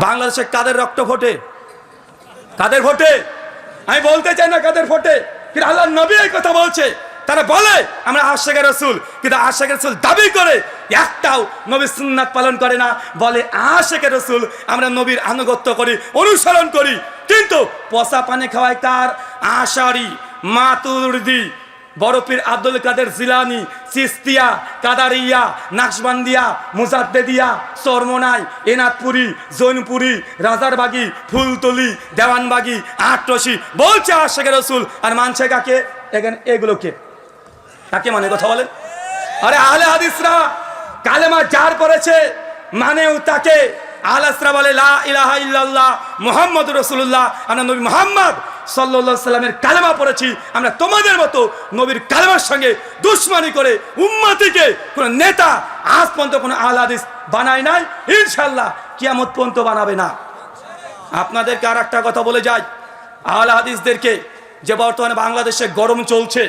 বাংলাদেশে কাদের রক্ত ফোটে? কাদের ফোটে? আমি বলতে চাই না কাদের ফোটে, কিন্তু আল্লাহর নবী এই কথা বলছে। তারা বলে আমরা আশিকে রাসূল, কিন্তু আশিকে রাসূল দাবি করে একটাও নবীর সুন্নাত পালন করে না। বলে আশিকে রাসূল, আমরা নবীর আনুগত্য করি, অনুসরণ করি, কিন্তু পচা পানি খাওয়ায় কার? আশারি, মাতুরিদি, বড় পীর আব্দুল কাদের জিলানী, চিস্তিয়া, কাদারিয়া, নাকশবন্দিয়া, মুজাদ্দেদিয়া, চরমোনাই, এনাদপুরি, জৈনপুরি, রাজারবাগি, ফুলতলি, দেওয়ানবাগি, আটরশি বলছে আশিকে রাসূল, আর মানছে কাকে? এখানে এগুলোকে কাকে মানে? কথা বলেন। আরে আহলে হাদিসরা কালেমা যার পড়েছে মানেও তাকে। আহলে হাদিসরা বলে লা ইলাহা ইল্লাল্লাহ মুহাম্মাদুর রাসূলুল্লাহ, আমরা নবী মুহাম্মদ সাল্লাল্লাহু আলাইহি সাল্লামের কালেমা পড়েছি। আমরা তোমাদের মতো নবীর কালেমার সঙ্গে দুশমনি করে উম্মতিকে কোন নেতা আজ পর্যন্ত কোন আহলে হাদিস বানায় নাই, ইনশাআল্লাহ কিয়ামত পর্যন্ত বানাবে না। আপনাদেরকে আর একটা কথা বলে যাই, আহলে হাদিসদেরকে যে বর্তমানে বাংলাদেশে গরম চলছে,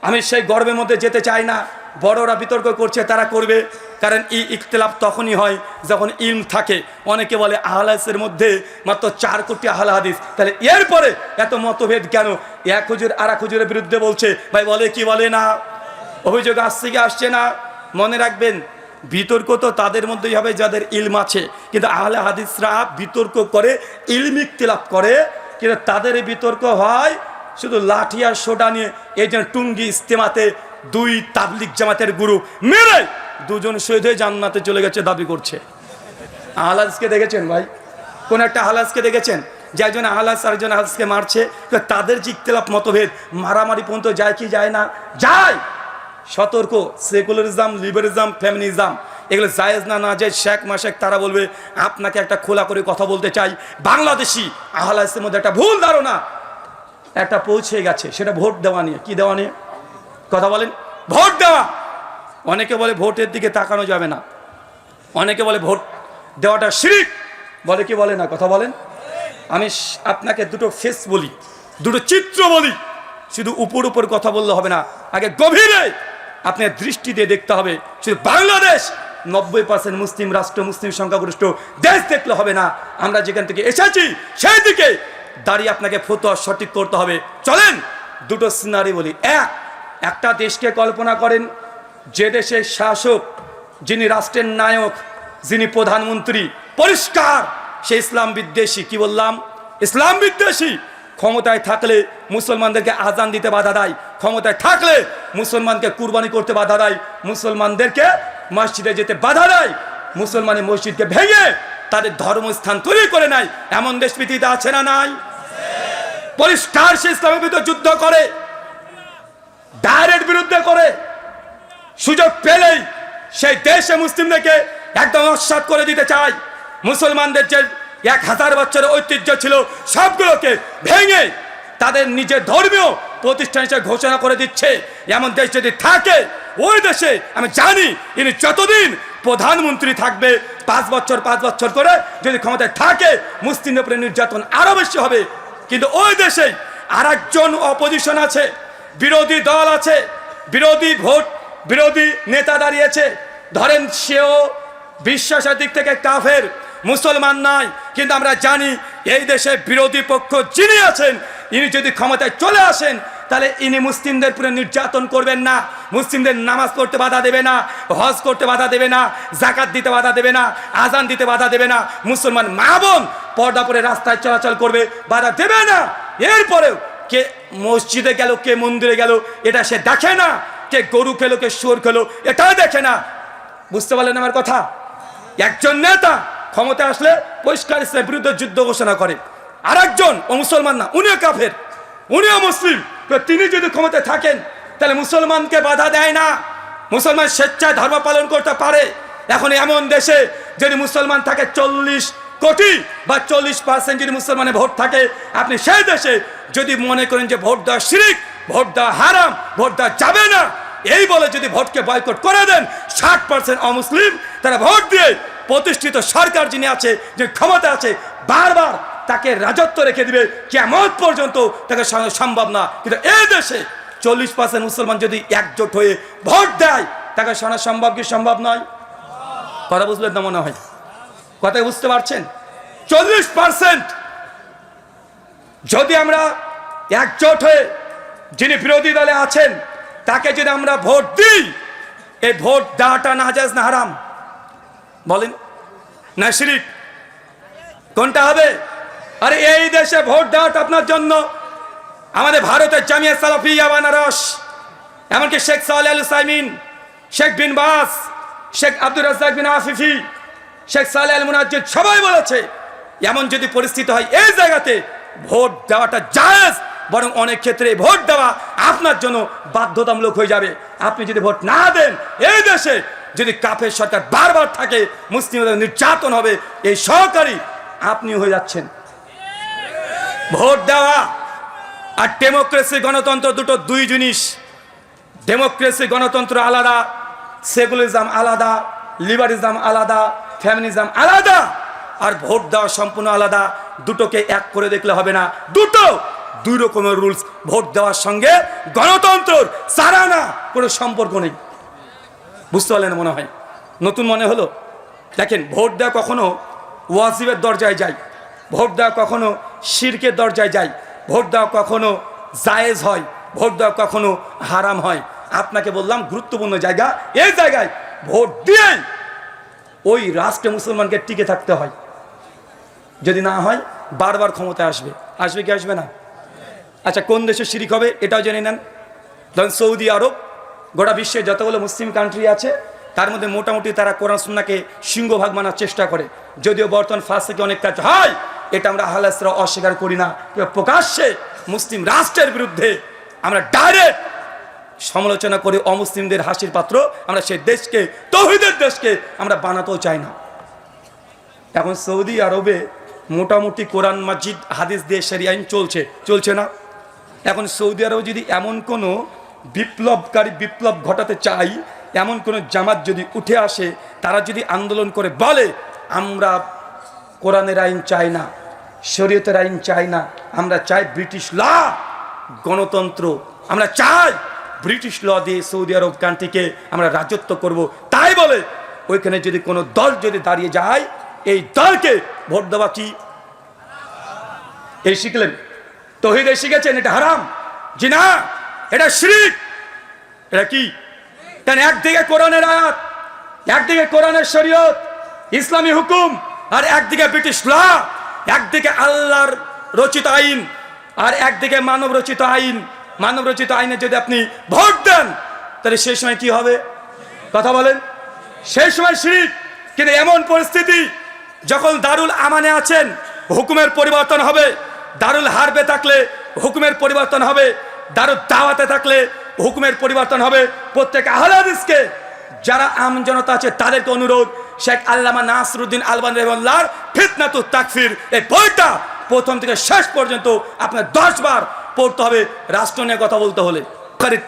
আমি সেই গরমের মধ্যে যেতে চাই না। বড়রা বিতর্ক করছে, তারা করবে, কারণ এই ইখতিলাফ তখনই হয় যখন ইলম থাকে। অনেকে বলে আহলে হাদিসের মধ্যে মাত্র 4 কোটি আহলে হাদিস, তাহলে এরপরে এত মতভেদ কেন? এক হুজুর আর এক হুজুরের বিরুদ্ধে বলছে, ভাই বলে কি বলে না? অভিযোগ আসছে কি আসছে না? মনে রাখবেন, বিতর্ক তো তাদের মধ্যেই হবে যাদের ইলম আছে, কিন্তু আহলে হাদিসরা বিতর্ক করে, ইলম ইখতিলাফ করে, কিন্তু তাদের বিতর্ক হয় শুধু লাঠি আর সোটা নিয়ে। এই যে টুঙ্গি ইস্তেমাতে 2 তাবলিগ জামাতের গ্রুপ মেরে 2 জন শহীদ হয়ে জান্নাতে চলে গেছে দাবি করছে। আহলে হাদিসকে দেখেছেন ভাই? কোন একটা আহলে হাদিসকে দেখেছেন যে একজন আহলে হাদিস আরেকজন আহলে হাদিসকে মারছে? তাদের যে ইখতিলাফ মতভেদ, মারামারি পর্যন্ত যায় কি যায় না? যায়। সতর্ক, সেকুলারিজম, লিবারিজম, ফেমিনিজম এগুলো জায়েজ না, না যায়। শেখ মাশেক তারা বলবে, আপনাকে একটা খোলা করে কথা বলতে চাই, বাংলাদেশি আহলে হাদিসের মধ্যে একটা ভুল ধারণা একটা পৌঁছে গেছে, সেটা ভোট দেওয়া নিয়ে। কি দেওয়া নিয়ে? কথা বলেন। ভোট দেওয়া। অনেকে বলে ভোটের দিকে তাকানো যাবে না, অনেকে বলে ভোট দেওয়াটা শিরক, বলে কি বলে না? কথা বলেন। আমি আপনাকে দুটো ফেস বলি, দুটো চিত্র বলি, শুধু উপর উপর কথা বললে হবে না, আগে গভীরে আপনি দৃষ্টি দিয়ে দেখতে হবে। শুধু বাংলাদেশ 90% মুসলিম রাষ্ট্র, মুসলিম সংখ্যাগরিষ্ঠ দেশ দেখলে হবে না। আমরা যেখান থেকে এসেছি সেই দিকে দাঁড়িয়ে আপনাকে ফতোয়া সঠিক করতে হবে। চলেন দুটো সিনারি বলি। একটা দেশকে কল্পনা করেন, যে দেশের শাসক, যিনি রাষ্ট্রের নায়ক, যিনি প্রধানমন্ত্রী, পরিষ্কার সে ইসলাম বিদ্বেষী। কি বললাম? ইসলাম বিদ্বেষী। ক্ষমতায় থাকলে মুসলমানদেরকে আজান দিতে বাধা দেয়, ক্ষমতায় থাকলে মুসলমানকে কুরবানি করতে বাধা দেয়, মুসলমানদেরকে মসজিদে যেতে বাধা দেয়, মুসলমানের মসজিদকে ভেঙে তাদের ধর্মস্থান তৈরি করে নেয়। এমন দেশ পৃথিবীতে আছে না নাই? পরিষ্কার সে ইসলামের বিরুদ্ধে যুদ্ধ করে, ডাইরেক্ট বিরুদ্ধে করে, সুযোগ পেলেই সেই দেশে মুসলিমদেরকে একদম নস্যাৎ করে দিতে চায়। মুসলমানদের যে 1000 বছরের ঐতিহ্য ছিল সবগুলোকে ভেঙে তাদের নিজের ধর্মীয় প্রতিষ্ঠান হিসেবে ঘোষণা করে দিচ্ছে। এমন দেশ যদি থাকে, ওই দেশে আমি জানি ইনি যতদিন প্রধানমন্ত্রী থাকবে 5 বছর করে যদি ক্ষমতায় থাকে, মুসলিমদের উপরে নির্যাতন আরো বেশি হবে। কিন্তু ওই দেশে আরেকজন অপোজিশন আছে, বিরোধী দল আছে, বিরোধী নেতা দাঁড়িয়েছে, ধরেন সেও বিশ্বাসের দিক থেকে কাফের, মুসলমান নয়, কিন্তু আমরা জানি এই দেশে বিরোধী পক্ষ যিনি আছেন, ইনি যদি ক্ষমতায় চলে আসেন, তাহলে ইনি মুসলিমদের পুরো নির্যাতন করবেন না, মুসলিমদের নামাজ পড়তে বাধা দেবে না, হজ করতে বাধা দেবে না, জাকাত দিতে বাধা দেবে না, আজান দিতে বাধা দেবে না, মুসলমান মা বোন পর্দা পরে রাস্তায় চলাচল করবে, বাধা দেবে না। এরপরেও কে মসজিদে গেল, কে মন্দিরে গেল, এটা সে দেখে না, কে গরু খেলো, কে শুয়োর খেলো, এটাও দেখে না। বুঝতে পারলেন আমার কথা? একজন নেতা ক্ষমতা আসলে পরিষ্কার ইসলামের বিরুদ্ধে যুদ্ধ ঘোষণা করে, আর একজন ও মুসলমান না, উনিও কাফের, উনিও মুসলিম, তিনি যদি ক্ষমতায় থাকেন তাহলে মুসলমানকে বাধা দেয় না, মুসলমান স্বেচ্ছায় ধর্ম পালন করতে পারে। এখন এমন দেশে যদি মুসলমান থাকে 40 কোটি বা 40% যদি মুসলমানের ভোট থাকে, আপনি সেই দেশে যদি মনে করেন যে ভোট দেওয়া শিরক, ভোট দেওয়া হারাম, ভোট দেওয়া যাবে না, এই বলে যদি ভোটকে বয়কট করে দেন, 60% অমুসলিম তারা ভোট দিয়ে প্রতিষ্ঠিত সরকার যিনি আছে, যে ক্ষমতা আছে, বারবার তাকে রাজত্ব রেখে দিবে, কিয়ামত পর্যন্ত তাকে সম্ভব না। কিন্তু এই দেশে 40% মুসলমান যদি একজোট হয়ে ভোট দেয়, তাকে শোনা সম্ভব কি সম্ভব নয়? কথা বুঝলেন না মনে হয়? কথা বুঝতে পারছেন? 40% যদি আমরা একজোট হয়ে যিনি বিরোধী দলে আছেন তাকে যদি আমরা ভোট দিই, এই ভোট দেওয়াটা নাজায়েজ না হারাম? বলেন না শিরক? কোনটা হবে? আরে এই দেশে ভোট দেওয়াটা আপনার জন্য আমাদের ভারতের জামিয়া সালাফিয়া বানারস, এমনকি শেখ সালেহ আল উসাইমিন, শেখ বিন বাস, শেখ আব্দুর রাজ্জাক বিন আফিফি, শেখ সালেহ আল মুনাজ্জিদ সবাই বলেছে এমন যদি পরিস্থিতি হয় এই জায়গাতে ভোট দেওয়াটা জায়েজ, বরং অনেক ক্ষেত্রে ভোট দেওয়া আপনার জন্য বাধ্যতামূলক হয়ে যাবে। আপনি যদি ভোট না দেন, এই দেশে যদি কাফের সরকার বারবার থাকে, মুসলিমদের নির্যাতন হবে, এই সহকারী আপনি হয়ে যাচ্ছেন। ভোট দেওয়া আর ডেমোক্রেসি গণতন্ত্র দুটো দুই জিনিস। ডেমোক্রেসি গণতন্ত্র আলাদা, সেকুলারিজম আলাদা, লিবারিজম আলাদা, ফ্যামিনিজম আলাদা, আর ভোট দেওয়া সম্পূর্ণ আলাদা। দুটোকে এক করে দেখলে হবে না, দুটো দুই রকমের রুলস। ভোট দেওয়ার সঙ্গে গণতন্ত্রর সারানা কোনো সম্পর্ক নেই। বুঝতে পারলেন মনে হয়? নতুন মনে হলো? দেখেন, ভোট দেওয়া কখনো ওয়াজিবের দরজায় যায়, ভোট দেওয়া কখনো শিরকের দরজায় যায়, ভোট দেওয়া কখনো জায়েজ হয়, ভোট দেওয়া কখনো হারাম হয়। আপনাকে বললাম গুরুত্বপূর্ণ জায়গা, এই জায়গায় ভোট দিয়ে ওই রাষ্ট্রে মুসলমানকে টিকে থাকতে হয়। যদি না হয় বারবার ক্ষমতায় আসবে। আসবে কি আসবে না? আচ্ছা, কোন দেশে শিরিক হবে এটাও জেনে নেন। ধরেন সৌদি আরব, গোটা বিশ্বে যতগুলো মুসলিম কান্ট্রি আছে তার মধ্যে মোটামুটি তারা কোরআন সুন্নাহকে সিংহভাগ মানার চেষ্টা করে। যদিও বর্তমান ফাঁস থেকে অনেক কাজ হয়, এটা আমরা আহলাসরা অস্বীকার করি না। প্রকাশ্যে মুসলিম রাষ্ট্রের বিরুদ্ধে আমরা ডাইরেক্ট সমালোচনা করি, অমুসলিমদের হাসির পাত্র আমরা সেই দেশকে, তৌহিদের দেশকে আমরা বানাতেও চাই না। এখন সৌদি আরবে মোটামুটি কোরআন মসজিদ হাদিস দিয়ে শরিয়া আইন চলছে না? এখন সৌদি আরব যদি এমন কোনো বিপ্লবকারী বিপ্লব ঘটাতে চাই, এমন কোনো জামাত যদি উঠে আসে, তারা যদি আন্দোলন করে বলে আমরা কোরআনের আইন চাই না, শরীয়তের আইন চাই না, আমরা চাই ব্রিটিশ ল, গণতন্ত্র, আমরা চাই ব্রিটিশ ল দিয়ে সৌদি আরব কান্ট্রিকে আমরা রাজত্ব করব, তাই বলে ওইখানে যদি কোনো দল যদি দাঁড়িয়ে যায়, এই দলকে ভোট দেওয়া কি? এই শিখলেন? তৌহিদে শিখেছেন এটা হারাম? জি না, এটা শিরক। এটা কি? কারণ একদিকে কোরআনের আয়াত, একদিকে কোরআনের শরীয়ত, ইসলামী হুকুম, আর একদিকে ব্রিটিশ ল, একদিকে আল্লাহর রচিত আইন, আর একদিকে মানব রচিত আইন। মানব রচিত আইনে যদি আপনি ভোট দেন, তাহলে সেই সময় কি হবে? কথা বলেন। সেই সময় শিরক। কিন্তু এমন পরিস্থিতি যখন দারুল আমানে আছেন, হুকুমের পরিবর্তন হবে। দারুল হারবে থাকলে হুকুমের পরিবর্তন হবে, দারুল দাওয়াতে থাকলে হুকুমের পরিবর্তন হবে। প্রত্যেক আহলে হাদিসকে, যারা আম জনতা আছে তাদেরকে অনুরোধ, শেখ আল্লামা নাসরুদ্দিন আলবানী রাহিমাহুল্লাহর ফিতনাতুত তাকফির এই বইটা প্রথম থেকে শেষ পর্যন্ত আপনার 10 বার পড়তে হবে রাষ্ট্র নিয়ে কথা বলতে হলে।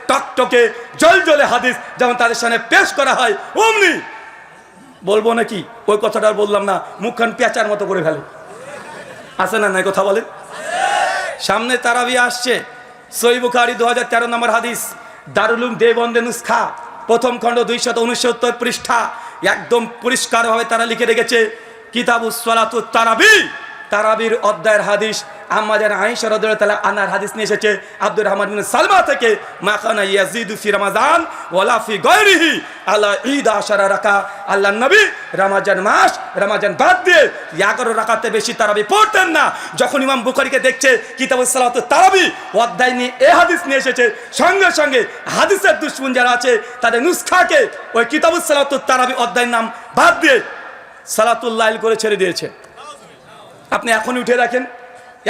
টকটকে জলজলে হাদিস যেমন তাদের সামনে পেশ করা হয়, অমনি বলবো নাকি? ওই কথাটা বললাম না, মুখখান পেঁচার মতো করে ফেলে। আছে না নাই? কথা বলেন। সামনে তারাবি আসছে, সহিহ বুখারী 2013 নম্বর হাদিস, দারুল উলুম দেওবন্দের নুসখা, প্রথম খণ্ড 269 পৃষ্ঠা, একদম পরিষ্কারভাবে তারা লিখে রেখেছে কিতাবুস সালাতুত তারাবি, তারাবির অধ্যায়ের হাদিস। আম্মা জান আয়েশা রাদিয়াল্লাহু তাআলা আনহার হাদিস নিয়ে এসেছে আব্দুর রহমান বিন সালমা থেকে, মা কানা ইয়াজিদু ফি রমাজান ওয়ালা ফি গায়রিহি আলা 11 রাকা। আল্লাহর নবী রমজান মাস, রমজান বাদ দিয়ে 11 রাকাতে বেশি তারাবি পড়তেন না। যখন ইমাম বুখারীকে দেখছে কিতাবুস সালাতুত তারাবি অধ্যায় নিয়ে এই হাদিস নিয়ে এসেছে, সঙ্গে সঙ্গে হাদিসের দুশমন যারা আছে তাদের নুসখাকে ওই কিতাবুস সালাতুত তারাবি অধ্যায়ের নাম বাদ দিয়ে সালাতুল লাইল করে ছেড়ে দিয়েছে। আপনি এখনই উঠে দেখেন,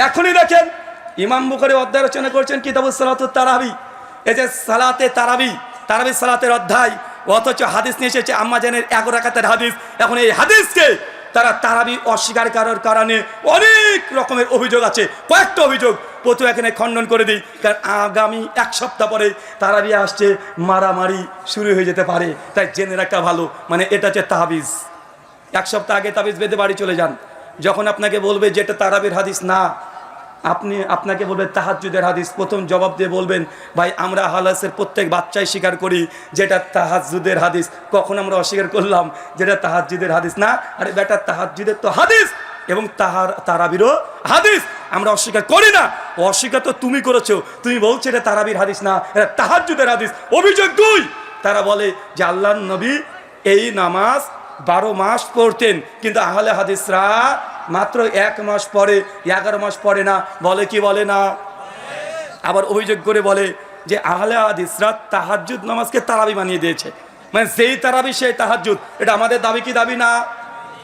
এখনই দেখেন ইমাম বুখারী অধ্যায় রচনা করেছেন কিতাবুস সালাতুত তারাবি, এই যে সালাতে তারাবি, তারাবি সালাতের অধ্যায়, অথচ হাদিস নিয়ে এসেছে আম্মা জানের 11 রাকাতের হাদিস। এখন এই হাদিসকে তারা তারাবি অস্বীকার করার কারণে অনেক রকমের অভিযোগ আছে, কয়েকটা অভিযোগ প্রথমে এখানে খণ্ডন করে দিই, কারণ আগামী 1 সপ্তাহ পরে তারাবি আসছে, মারামারি শুরু হয়ে যেতে পারে, তাই জেনে রাখা ভালো। মানে এটা হচ্ছে তাবিজ। 1 সপ্তাহ আগে তাবিজ বেঁধে বাড়ি চলে যান। যখন আপনাকে বলবে যেটা তারাবির হাদিস না, আপনাকে বলবে তাহাজ্জুদের হাদিস, প্রথম জবাব দিয়ে বলবেন ভাই আমরা হালাসের প্রত্যেক বাচ্চাই স্বীকার করি যেটা তাহাজ্জুদের হাদিস। কখন আমরা অস্বীকার করলাম যেটা তাহাজ্জুদের হাদিস না? আরে বেটা, তাহাজ্জুদের তো হাদিস এবং তারাবিরও হাদিস আমরা অস্বীকার করি না। অস্বীকার তো তুমি করেছো, তুমি বলছো এটা তারাবির হাদিস না, এটা তাহাজ্জুদের হাদিস। অভিযোগ 2, তারা বলে যে আল্লাহর নবী এই নামাজ 12 মাস পড়তেন, কিন্তু আহলে হাদিসরা মাত্র 1 মাস পরে, 11 মাস পরে না, বলে কি বলে না? আবার অভিযোগ করে বলে যে আহলে হাদিসরা তাহাজ্জুদ নামাজকে তারাবি বানিয়ে দিয়েছে, মানে যেই তারাবি সেই তাহাজ্জুদ। এটা আমাদের দাবি কি দাবি না?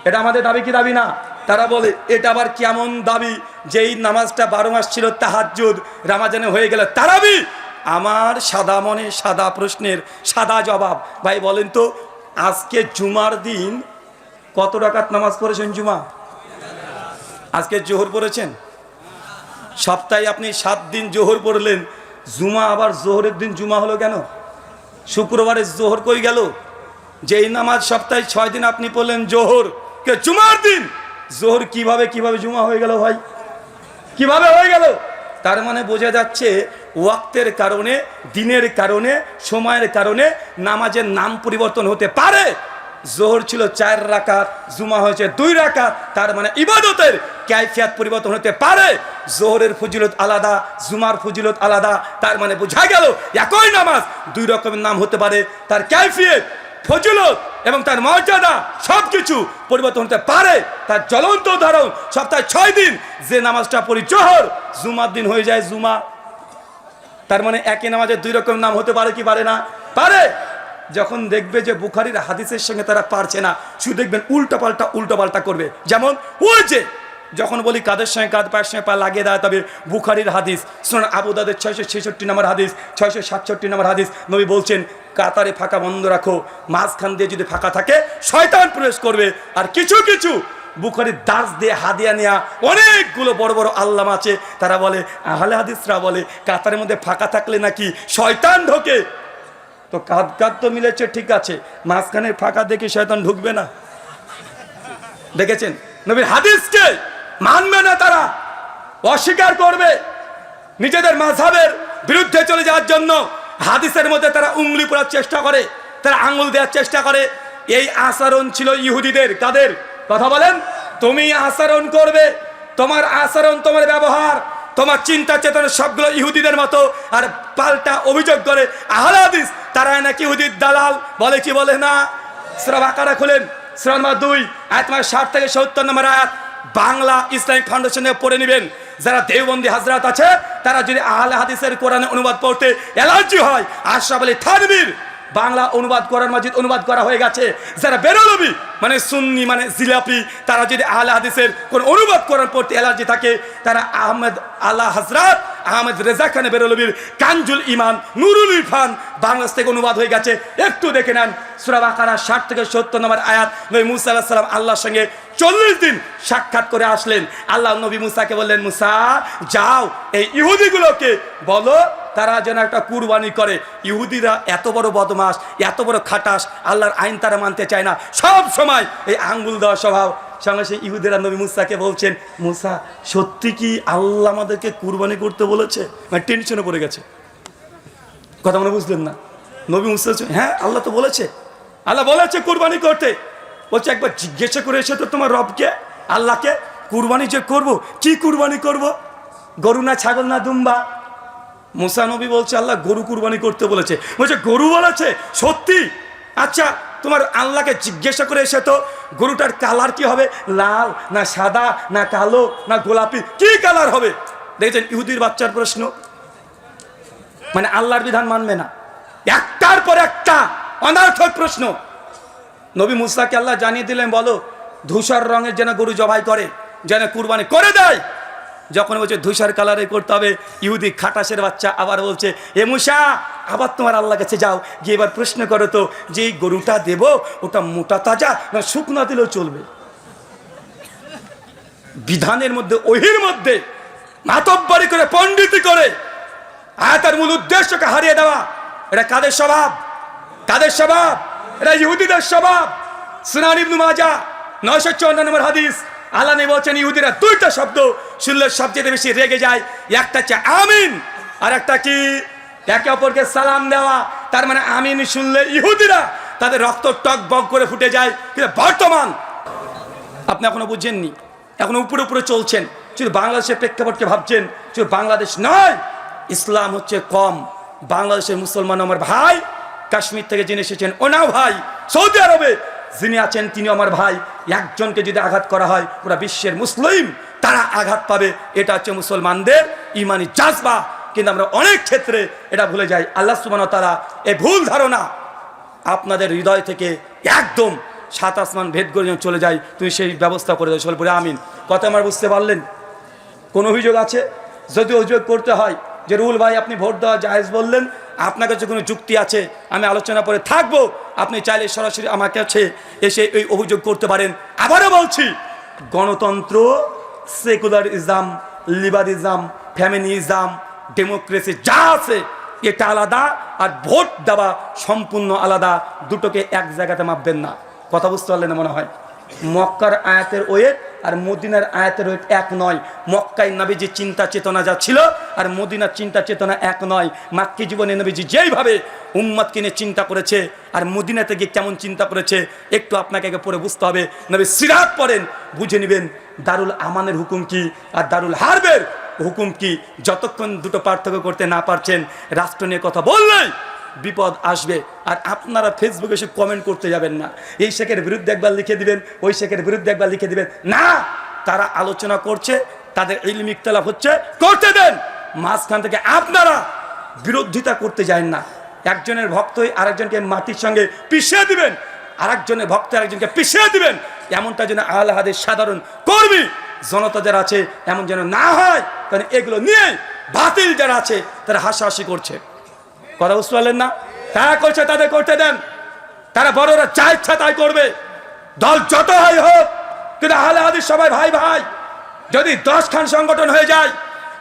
এটা আমাদের দাবি কি দাবি না? তারা বলে এটা আবার কেমন দাবি, যেই নামাজটা 12 মাস ছিল তাহাজ্জুদ, রামাজানে হয়ে গেল তারাবি। আমার সাদা মনে সাদা প্রশ্নের সাদা জবাব। ভাই বলেন তো, আজকে জুমার দিন কত রাকাত নামাজ পড়েছেন? জুমা আজকে জোহর পড়েছেন? সপ্তাহে আপনি 7 দিন জোহর পড়লেন, জুমা আবার জোহরের দিন জুমা হলো কেন? শুক্রবারে জোহর কই গেল? যেই নামাজ সপ্তাহে 6 দিন আপনি পড়লেন জোহর, কে জুমার দিন জোহর কিভাবে জুমা হয়ে গেল? ভাই কিভাবে হয়ে গেল? তার মানে বোঝা যাচ্ছে ওয়াক্তের কারণে, দিনের কারণে, সময়ের কারণে নামাজের নাম পরিবর্তন হতে পারে। জোহর ছিল 4 রাকাত, জুমা হয়েছে 2 রাকাত, তার মানে ইবাদতের কাইফিয়াত পরিবর্তন হতে পারে। জোহরের ফজিলত আলাদা, জুমার ফজিলত আলাদা, তার মানে বোঝা গেল একই নামাজ 2 রকমের নাম হতে পারে, তার কাইফিয়ত, ফজিলত এবং তার মর্যাদা সবকিছু পরিবর্তন হতে পারে। তার জ্বলন্ত উদাহরণ, সপ্তাহে 6 দিন যে নামাজটা পড়ি জোহর, জুমার দিন হয়ে যায় জুমা। তার মানে একই নামাজের 2 রকম নাম হতে পারে কি পারে না? পারে। যখন দেখবে যে বুখারীর হাদিসের সঙ্গে তারা পারছে না, শুধু দেখবেন উল্টোপাল্টা করবে। যেমন ওই যে যখন বলি কাদের সঙ্গে কাঁধ, পায়ের সঙ্গে পা লাগিয়ে দেয়, তবে বুখারীর হাদিস, সুনান আবু দাউদের 666 নম্বর হাদিস, 667 নম্বর হাদিস, নবী বলছেন কাতারে ফাঁকা বন্ধ রাখো, মাঝখান দিয়ে যদি ফাঁকা থাকে শয়তান প্রবেশ করবে। আর কিছু বুখারীর দাস দিয়ে হাদিয়া নেওয়া অনেকগুলো বড় বড় আল্লামা আছে, তারা বলে, আহলে হাদিসরা বলে কাতারের মধ্যে ফাঁকা থাকলে নাকি শয়তান ঢোকে। তো কাঁধ তো মিলেছে, ঠিক আছে, মাঝখানে ফাঁকা দেখে শয়তান ঢুকবে না? দেখেছেন নবীর হাদিসকে মানবে না, তারা অস্বীকার করবে, নিজেদের মাযহাবের বিরুদ্ধে চলে যাওয়ার জন্য হাদিসের মধ্যে তারা উঙ্গলি পড়ার চেষ্টা করে, তারা আঙ্গুল দেওয়ার চেষ্টা করে। এই আচরণ ছিল ইহুদিদের। কাদের কথা বলেন? তুমি আচরণ করবে, তোমার আচরণ, তোমার ব্যবহার, তোমার চিন্তা চেতনা সবগুলো ইহুদিদের মতো। আর পাল্টা অভিযোগ করে আহলে হাদিস তারা নাকি ইহুদির দালাল, বলে কি বলে না? সূরা বাকারা খুলেন, সূরা নম্বর 2 আয়াত নম্বর 60 থেকে 70 নম্বর আয়াত, বাংলা ইসলামিক ফাউন্ডেশনে পড়ে নেবেন। যারা দেওবন্দি হাজরাত আছে, তারা যদি আহলে হাদিসের কোরআনের অনুবাদ পড়তে অ্যালার্জি হয়, আশরাফ আলী থানভীর বাংলা অনুবাদ কোরআন মাজিদ অনুবাদ করা হয়ে গেছে। যারা বেরলবি মানে সুন্নি মানে জিলাপি, তারা যদি আহলে হাদিসের কোন অনুবাদ কোরআন পড়তে অ্যালার্জি থাকে, তারা আহমেদ আলা হযরত আহমেদ রেজা খান বেরলবির কানজুল ইমান নুরুল ইরফান বাংলাদেশ থেকে অনুবাদ হয়ে গেছে, একটু দেখে নেন। সূরা বাকারা 60 থেকে 70 নম্বর আয়াত, নবী মুসা আলাইহিস সালাম আল্লাহর সঙ্গে 40 দিন সাক্ষাৎ করে আসলেন। আল্লাহ নবী মুসাকে বললেন, মুসা যাও এই ইহুদিগুলোকে বলো তারা যেন একটা কুরবানি করে। ইহুদিরা এত বড় বদমাশ, এত বড় খাটাস, আল্লাহর আইন তারা মানতে চায় না, সব সময় এই আঙ্গুল দেওয়া স্বভাব। সঙ্গে সেই ইহুদিরা নবী মুসাকে বলছেন, মুসা সত্যি কি আল্লাহ আমাদেরকে কুরবানি করতে বলেছে? মানে টেনশনে পড়ে গেছে, কথা মনে বুঝলেন না? নবী মুসা হ্যাঁ আল্লাহ তো বলেছে, আল্লাহ বলেছে কুরবানি করতে। বলছে একবার জিজ্ঞাসা করে এসে তো তোমার রবকে, আল্লাহকে, কুরবানি যে করব, কি কুরবানি করব? গরু না ছাগল না দুম্বা? মুসা নবী বলছে আল্লাহ গরু কুরবানি করতে বলেছে। বলছে গরু বলেছে? সত্যি? আচ্ছা তোমার আল্লাহকে জিজ্ঞাসা করে এসে তো গরুটার কালার কি হবে? লাল না সাদা না কালো না গোলাপি, কি কালার হবে? দেখছেন ইহুদির বাচ্চার প্রশ্ন, মানে আল্লাহর বিধান মানবে না, একটার পর একটা অনর্থক প্রশ্ন। নবী মুসাকে আল্লাহ জানিয়ে দিলেন, বলো ধূসর রঙের যেন গরু জবাই করে, যেন কুরবানি করে দেয়। যখন বলছে ধূসর কালারে করতে হবে, ইহুদি খাটাসের বাচ্চা আবার বলছে, এ মুসা আবার তোমার আল্লাহ কাছে যাও, গিয়ে এবার প্রশ্ন করো তো যে এই গরুটা দেব ওটা মোটা তাজা না শুকনা দিলেও চলবে? বিধানের মধ্যে, ওহির মধ্যে মাতব্বরি করে, পণ্ডিতি করে আয়াতের মূল উদ্দেশ্যকে হারিয়ে দেওয়া, এটা কাদের স্বভাব? কাদের স্বভাব? এটা ইহুদিদের স্বভাব। সুনান ইবনে মাজাহ 954 নম্বর হাদিস, আল্লাহ নবী বলেন ইহুদিরা 2টা শব্দ শুনলে সবচেয়ে বেশি রেগে যায়, একটা হচ্ছে আমিন আর একটা কি? একে অপরকে সালাম দেওয়া। তার মানে আমিন শুনলে ইহুদিরা তাদের রক্ত টক বক করে ফুটে যায়। কিন্তু বর্তমান আপনি এখনো বুঝেননি, এখন উপরে উপরে চলছেন, শুধু বাংলাদেশের প্রেক্ষাপটকে ভাবছেন। শুধু বাংলাদেশ নয়, ইসলাম হচ্ছে কম, বাংলাদেশের মুসলমান আমার ভাই, কাশ্মীর থেকে যিনি এসেছেন ওনাও ভাই, সৌদি আরবে যিনি আছেন তিনি আমার ভাই। একজনকে যদি আঘাত করা হয় পুরো বিশ্বের মুসলিম তারা আঘাত পাবে। এটা হচ্ছে মুসলমানদের ইমানি জাজবা। কিন্তু আমরা অনেক ক্ষেত্রে এটা ভুলে যাই। আল্লাহ সুবহানাহু ওয়া তাআলা এই ভুল ধারণা আপনাদের হৃদয় থেকে একদম 7 আসমান ভেদ করে চলে যায়, তুমি সেই ব্যবস্থা করে দাও। বলে আমিন। কথা আমার বুঝতে পারলেন? কোন অভিযোগ আছে? যদি অভিযোগ করতে হয় যে রুল ভাই আপনি ভোট দেওয়া জায়েজ বললেন, আপনার কাছে কোনো যুক্তি আছে, আমি আলোচনা করে থাকবো, আপনি চাইলে সরাসরি আমার কাছে এসে এই অভিযোগ করতে পারেন। আবারও বলছি, গণতন্ত্র, সেকুলারিজম, লিবারিজম, ফ্যামিনিজম, ডেমোক্রেসি যা আছে এটা আলাদা, আর ভোট দেওয়া সম্পূর্ণ আলাদা। দুটোকে এক জায়গাতে মাপবেন না। কথা বুঝতে পারলেন না মনে হয়? মক্কার আয়াতের ওয়েট আর মদিনার আয়াতের ওয়েট এক নয়। মক্কায় নবীজির চিন্তা চেতনা যা ছিল আর মদিনার চিন্তা চেতনা এক নয়। মাক্কি জীবনে নবীজি যেইভাবে উম্মতকে নিয়ে চিন্তা করেছে আর মদিনাতে গিয়ে কেমন চিন্তা করেছে একটু আপনাকে আগে পড়ে বুঝতে হবে। নবী সিরাত পড়েন, বুঝে নেবেন দারুল আমানের হুকুম কি আর দারুল হারবের হুকুম কি। যতক্ষণ দুটো পার্থক্য করতে না পারছেন, রাষ্ট্র নিয়ে কথা বললেই বিপদ আসবে। আর আপনারা ফেসবুকে এসে কমেন্ট করতে যাবেন না, এই শেখের বিরুদ্ধে একবার লিখে দিবেন, ওই শেখের বিরুদ্ধে একবার লিখে দিবেন না। তারা আলোচনা করছে, তাদের ইলমি ইখতিলাফ হচ্ছে, করতে দেন। মাঝখান থেকে আপনারা বিরোধিতা করতে যান না। একজনের ভক্ত হয়ে আরেকজনকে মাটির সঙ্গে পিষিয়ে দিবেন, আরেকজনের ভক্ত আরেকজনকে পিষিয়ে দিবেন, এমনটা যেন আহলে হাদিস সাধারণ কর্মী জনতা যারা আছে এমন যেন না হয়। কারণ এগুলো নিয়ে বাতিল যারা আছে তারা হাসাহাসি করছে। কথা বুঝতে পারলেন না? তারা করছে, তাদের করতে দেন। তারা বড়রা যা ইচ্ছা তাই করবে, দল যত হয় হোক, কিন্তু আহলে হাদিস সবাই ভাই ভাই। যদি 10 খান সংগঠন হয়ে যায়,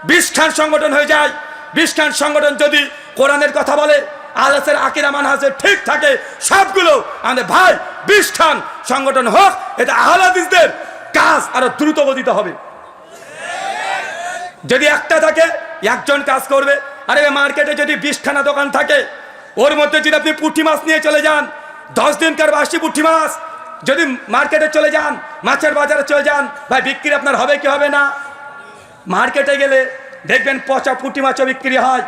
20 খান সংগঠন হয়ে যায়, 20 খান সংগঠন যদি কোরআনের কথা বলে, আহলের আকীদা মানহাজে ঠিক থাকে, সবগুলো আমাদের ভাই। 20 খান সংগঠন হোক, এটা আহলে হাদিসদের কাজ আরো দ্রুত গতিতে হবে। যদি একটা থাকে একজন কাজ করবে। আরে মার্কেটে যদি 20 খানা দোকান থাকে, ওর মধ্যে যদি আপনি পুঁটি মাছ নিয়ে চলে যান, 10 দিনকার বাসি পুঁটি মাছ যদি মার্কেটে চলে যান, মাছের বাজারে চলে যান, ভাই বিক্রি আপনার হবে কি হবে না? মার্কেটে গেলে দেখবেন পচা পুঁটি মাছও বিক্রি হয়,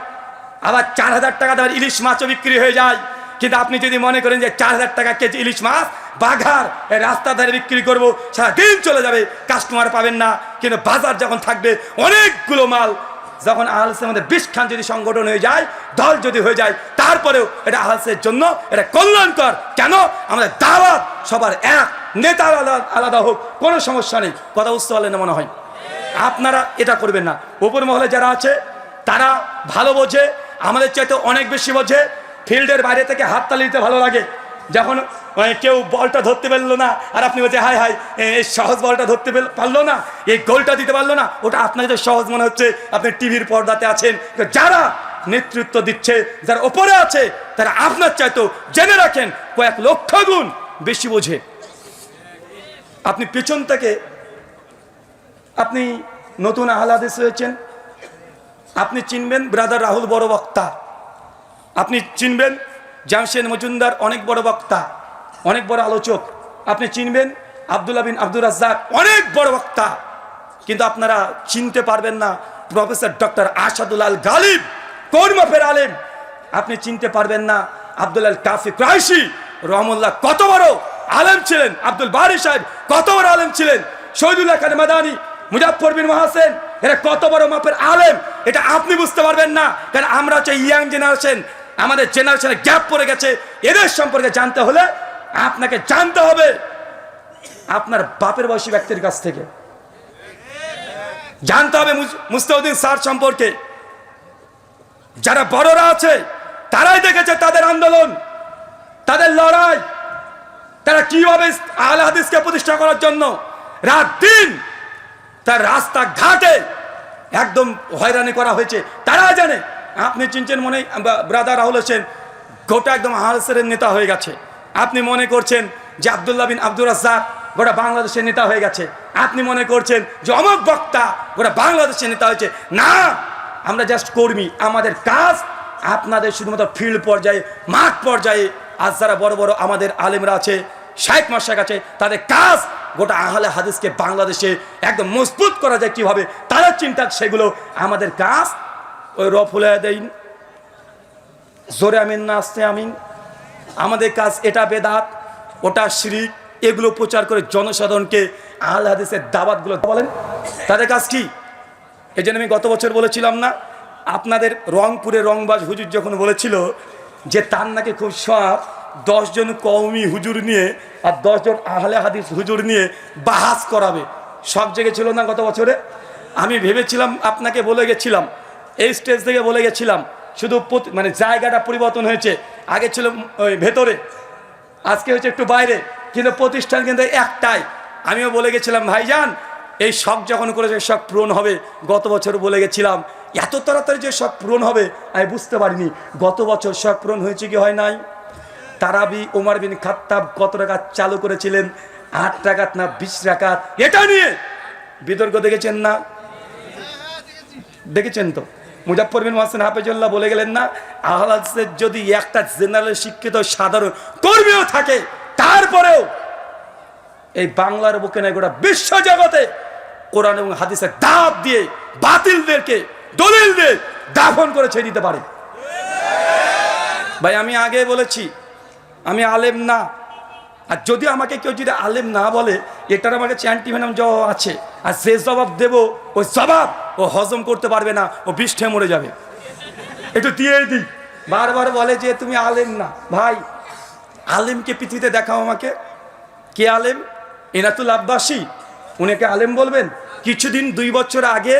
আবার 4000 টাকা দামের ইলিশ মাছও বিক্রি হয়ে যায়। কিন্তু আপনি যদি মনে করেন যে 4000 টাকা কেজি ইলিশ মাছ বাঘার রাস্তা ধারে বিক্রি করবো, সারাদিন চলে যাবে, কাস্টমার পাবেন না। কিন্তু বাজার যখন থাকবে অনেকগুলো মাল, যখন আহলের মধ্যে 20 খান যদি সংগঠন হয়ে যায়, দল যদি হয়ে যায়, তারপরেও এটা আহলের জন্য এটা কল্যাণকর। কেন? আমাদের দাওয়াত সবার এক, নেতা আলাদা আলাদা হোক, কোনো সমস্যা নেই। কথা বুঝতে পারলেন না মনে হয়? আপনারা এটা করবেন না। উপর মহলে যারা আছে তারা ভালো বোঝে, আমাদের চাইতে অনেক বেশি বোঝে। ফিল্ডের বাইরে থেকে হাততালি দিতে ভালো লাগে, যখন কেউ বলটা ধরতে পারলো না আর আপনি বলছে হাই হাই এই সহজ বলটা ধরতে পারলো না, এই গোলটা দিতে পারলো না, ওটা আপনাকে সহজ মনে হচ্ছে, আপনি টিভির পর্দাতে আছেন। যারা নেতৃত্ব দিচ্ছে, যারা ওপরে আছে, তারা আপনার চাইতো জেনে রাখেন কয়েক লক্ষ গুণ বেশি বোঝে। আপনি পেছন থেকে, আপনি নতুন আহলে হাদিস হয়েছেন, আপনি চিনবেন ব্রাদার রাহুল বড় বক্তা, আপনি চিনবেন জামশেদ মজুমদার অনেক বড় বক্তা, অনেক বড় আলোচক, আপনি চিনবেন আব্দুল্লাহ বিন আব্দুর রাজ্জাক অনেক বড় বক্তা। কিন্তু আপনারা চিনতে পারবেন না প্রফেসর ডক্টর আসাদুল আল গালিব, কোন মাপের আলেম। আপনি চিনতে পারবেন না আব্দুল আল কাফি কুরাইশি রহমুল্লাহ কত বড় আলেম ছিলেন, আব্দুল বারি সাহেব কত বড় আলেম ছিলেন, শহীদুল্লাহ খান মাদানী, মুজাফফর বিন মহাসেন, এরা কত বড় মাপের আলেম। এটা আপনি বুঝতে পারবেন না, কারণ আমরা হচ্ছে ইয়াং জেনারেশন, আমাদের জেনারেশনে গ্যাপ পড়ে গেছে। এদের সম্পর্কে জানতে হলে আপনাকে জানতে হবে আপনার বাপের বয়সী ব্যক্তির কাছ থেকে জানতে হবে মুস্তাউদ্দিন স্যার সম্পর্কে। যারা বড়রা আছে তারাই দেখেছে তাদের আন্দোলন, তাদের লড়াই, তারা কিভাবে আহলে হাদিসকে প্রতিষ্ঠা করার জন্য রাত দিন তার রাস্তা ঘাটে একদম হয়রানি করা হয়েছে, তারা জানে। আপনি চিনছেন মনে ব্রাদার রাহুল হোসেন গোটা একদম আহলের নেতা হয়ে গেছে। আপনি মনে করছেন যে আব্দুল্লাহ বিন আব্দুর রাজ্জাক গোটা বাংলাদেশের নেতা হয়ে গেছে। আপনি মনে করছেন যে অমুক বক্তা গোটা বাংলাদেশের নেতা হয়েছে। না, আমরা জাস্ট কর্মী। আমাদের কাজ আপনাদের শুধুমাত্র ফিল্ড পর্যায়ে, মাঠ পর্যায়ে। আজ যারা বড় বড় আমাদের আলেমরা আছে, শাইখ মশাইখ আছে, তাদের কাজ গোটা আহলে হাদিসকে বাংলাদেশে একদম মজবুত করা যায় কিভাবে, তারা চিন্তা, সেগুলো আমাদের কাজ। ওই রফুলে দেন জোরে আমিন না আসতে আমিন, আমাদের কাজ এটা বেদাত ওটা শিরিক, এগুলো প্রচার করে জনসাধারণকে আহলে হাদিসের দাওয়াতগুলো বলেন, তাদের কাজ কি? এই জন্য আমি গত বছর বলেছিলাম না, আপনাদের রংপুরে রংবাজ হুজুর যখন বলেছিল যে তার নাকি খুব শখ 10 জন কওমি হুজুর নিয়ে আর 10 জন আহলে হাদিস হুজুর নিয়ে বাহাস করাবে, সব জেগেছিল না গত বছরে? আমি ভেবেছিলাম, আপনাকে বলে গেছিলাম, এই স্টেজ থেকে বলে গেছিলাম, শুধু মানে জায়গাটা পরিবর্তন হয়েছে, আগে ছিল ওই ভেতরে, আজকে হচ্ছে একটু বাইরে, কিন্তু প্রতিষ্ঠান কিন্তু একটাই। আমিও বলে গেছিলাম ভাইজান এই শখ যখন করেছে শখ পূরণ হবে, গত বছর বলে গেছিলাম এত তাড়াতাড়ি যে শখ পূরণ হবে আমি বুঝতে পারিনি। গত বছর শখ পূরণ হয়েছে কি হয় নাই? তারাবি ওমর বিন খাত্তাব কত রাকাত চালু করেছিলেন? 8 রাকাত না 20 রাকাত? এটা নিয়ে বিতর্ক দেখেছেন না? দেখেছেন তো? মুজাফফর বিন মুহসিন হাফেজুল্লাহ বলে গেলেন না, আহলে হাদিসের যদি একটা জেনারেল শিক্ষিত সাধারণ কর্মীও থাকে, তারপরেও এই বাংলার বুকে না গোটা বিশ্ব জগতে কোরআন এবং হাদিসের দাব দিয়ে বাতিলদেরকে দলিল দিয়ে দাফন করে ছেড়ে দিতে পারে। ভাই আমি আগে বলেছি আমি আলেম না, আর যদি আমাকে কেউ যদি আলেম না বলে, এটার আমার কাছে অ্যান্টিভেনাম জবাব আছে, আর যে জবাব দেব ওই জবাব ও হজম করতে পারবে না, ও বিষ্ঠে মরে যাবে। একটু দিয়ে দিই, বারবার বলে যে তুমি আলেম না। ভাই আলেমকে পৃথিবীতে দেখাও আমাকে, কে আলেম? এনাতুল আব্বাসী, উনাকে আলেম বলবেন? কিছুদিন 2 বছর আগে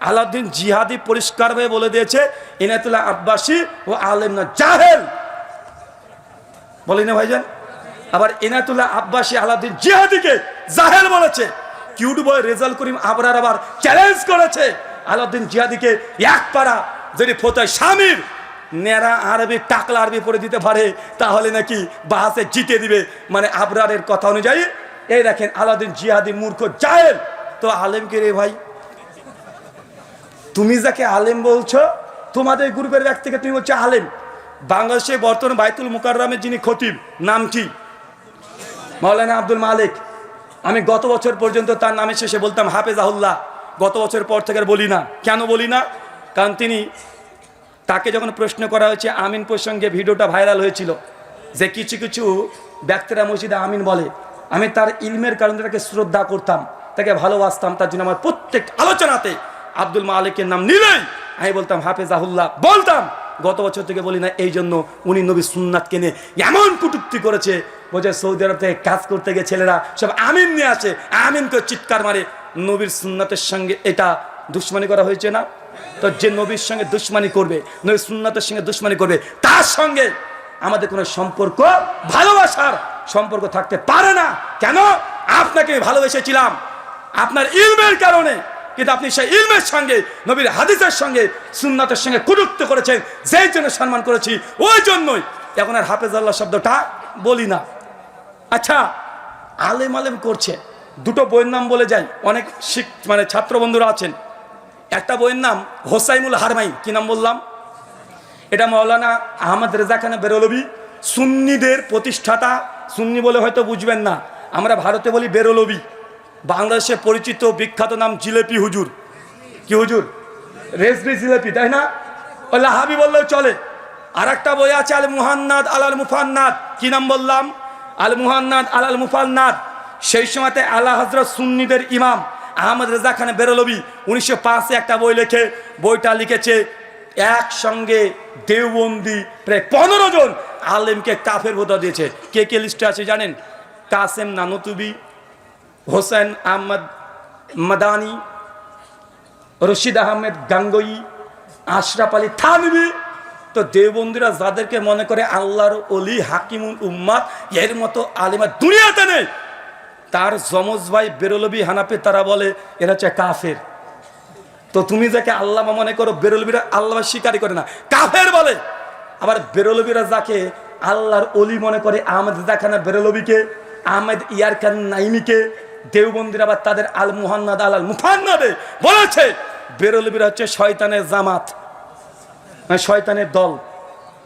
আলাউদ্দিন জিহাদি পরিষ্কারভাবে বলে দিয়েছে এনাতুল্লাহ আব্বাসী ও আলেম না, জাহেল। বলি না ভাইজান? আবার এনাতুল্লাহ আব্বাসী আলাউদ্দিন জিহাদিকে জাহেল বলেছে। কিউট বয় রেজাল করিম আবরার আবার চ্যালেঞ্জ করেছে আলাউদ্দিন জিহাদিকে, এক পারা যদি ফতোয়া স্বামীর নেড়া আরবি টাকলা আরবি পড়ে দিতে পারে তাহলে নাকি বাহাসে জিতে দিবে, মানে আবরারের কথা অনুযায়ী। এই দেখেন আলাউদ্দিন জিহাদি মূর্খ জাহেল, তো আলেম কে রে ভাই? তুমি যাকে আলেম বলছো, তোমাদের গ্রুপের ব্যক্তিকে তুমি বলছো আলেম। বাংলাদেশে বর্তমান বাইতুল মুকাররমের যিনি খতিব, নাম কি? মাওলানা আব্দুল মালিক। আমি গত বছর পর্যন্ত তার নামে শেষে বলতাম হাফেজাহুল্লাহ, গত বছর পর থেকে আর বলি না। কেন বলি না? কারণ তাকে যখন প্রশ্ন করা হয়েছে আমিন প্রসঙ্গে, ভিডিওটা ভাইরাল হয়েছিল যে কিছু কিছু ব্যক্তিরা মসজিদে আমিন বলে, আমি তার ইলমের কারণে তাকে শ্রদ্ধা করতাম, তাকে ভালোবাসতাম, তার জন্য আমার প্রত্যেক আলোচনাতে আব্দুল মালিকের নাম নিলেই আমি বলতাম হাফেজাহুল্লাহ বলতাম। গত বছর থেকে বলি না, এই জন্য উনি নবী সুন্নাতকে নিয়ে এমন কটূক্তি করেছে, বোঝে সৌদি আরব থেকে কাজ করতে গিয়ে ছেলেরা সব আমিন নিয়ে আসে, আমিন করে চিৎকার মারে। নবীর সুন্নাতের সঙ্গে এটা দুশ্মনী করা হয়েছে না? তো যে নবীর সঙ্গে দুশ্মনী করবে, নবীর সুন্নাতের সঙ্গে দুশ্মনী করবে, তার সঙ্গে আমাদের কোনো সম্পর্ক, ভালোবাসার সম্পর্ক থাকতে পারে না। কেন? আপনাকে ভালোবেসেছিলাম আপনার ইলমের কারণে, কিন্তু আপনি সেই ইলমের সঙ্গে, নবীর হাদিসের সঙ্গে, সুন্নাতের সঙ্গে কটূক্তি করেছেন, যেই জন্য সম্মান করেছি ওই জন্যই এখন আর হাফেজাল্লাহ শব্দটা বলি না। আচ্ছা, আলেম আলেম করছে, দুটো বইয়ের নাম বলে যাই, অনেক মানে ছাত্র বন্ধুরা আছেন। একটা বইয়ের নাম হোসাইনুল হারমাইন। কি নাম বললাম? এটা মাওলানা আহমদ রেজা খান বেরলভী, সুন্নিদের প্রতিষ্ঠাতা। সুন্নি বলে হয়তো বুঝবেন না, আমরা ভারতে বলি বেরলভী। বাংলাদেশে পরিচিত বিখ্যাত নাম জিলেপি হুজুর। কি হুজুর? রেজবি জিলেপি, তাই না? ও লাহাবি বললেও চলে। আর একটা বই আছে আল মুহান্নাদ আলাল মুফান্নাদ। কি নাম বললাম? আল মুহান্নাদ আলাল মুফান্নাদ। সেই সময়তে আলা হযরত সুন্নিদের ইমাম আহমদ রেজা খান বেরলভী 1905-এ একটা বই লেখে, বইটা লিখেছে একসঙ্গে দেওবন্দি প্রায় 15 জন আলেমকে কাফের ভোতা দিয়েছে। কে কে লিস্টে আছে জানেন? কাসেম নানুতুবি, হোসেন আহমদ মাদানি, রশিদ আহমেদ গাঙ্গোয়ী, আশরাফ আলী থানভী। তো দেওবন্দিরা যাদেরকে মনে করে আল্লাহর ওলি, হাকিমুল উম্মাত, এর মতো আলেমা দুনিয়াতে নেই, তার যমজ ভাই বেরলভী হানাফি, তারা বলে এরা হচ্ছে কাফের। তো তুমি যাকে আল্লামা মনে করো, বেরলভীরা আল্লামা স্বীকারই করে না, কাফের বলে। আবার বেরলভীরা যাকে আল্লাহর ওলি মনে করে, আহমদ জাখানা বেরলভীকে, আহমেদ ইয়ার খান নাইমিকে, দেওবন্দিরা আবার তাদের আল মুহান্নাদ আল মুফান্নাদে বলেছে বেরলভীরা হচ্ছে শয়তানের জামাত, মানে শয়তানের দল।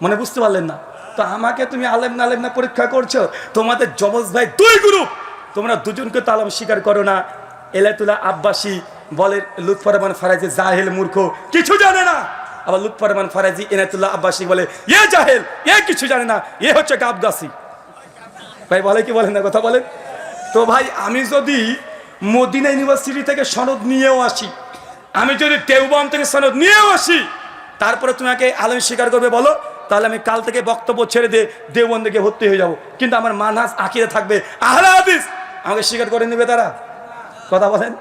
মানে বুঝতে পারলেন না? তো আমাকে তুমি আলেম না পরীক্ষা করছো। তোমাদের জমজ ভাই দুই গ্রুপ, তোমরা দুজনকে তো আলম স্বীকার করো না। এলাতুল্লাহ আব্বাসী বলে লুৎফর রহমান ফারাজি জাহেল মূর্খ, কিছু জানে না। আবার লুৎফর রহমান ফারাজি এনায়েতুল্লাহ আব্বাসী বলে এ জাহেল, এ কিছু জানে না, এ হচ্ছে গাবগাছি। ভাই বলে কি বলেন না, কথা বলেন তো। ভাই আমি যদি মদিনা ইউনিভার্সিটি থেকে সনদ নিয়েও আসি, আমি যদি দেওবন্দ থেকে সনদ নিয়েও আসি, তারপরে তোমাকে আলেম স্বীকার করবে বলো, তাহলে আমি কাল থেকে বক্তব্য ছেড়ে দিয়ে দেওবন্দে গিয়ে ভর্তি হয়ে যাব। কিন্তু আমার মানহাজ আকীদা থাকবে আহলে হাদিস, আমাকে স্বীকার করে নেবে তারা? কথা বলেন।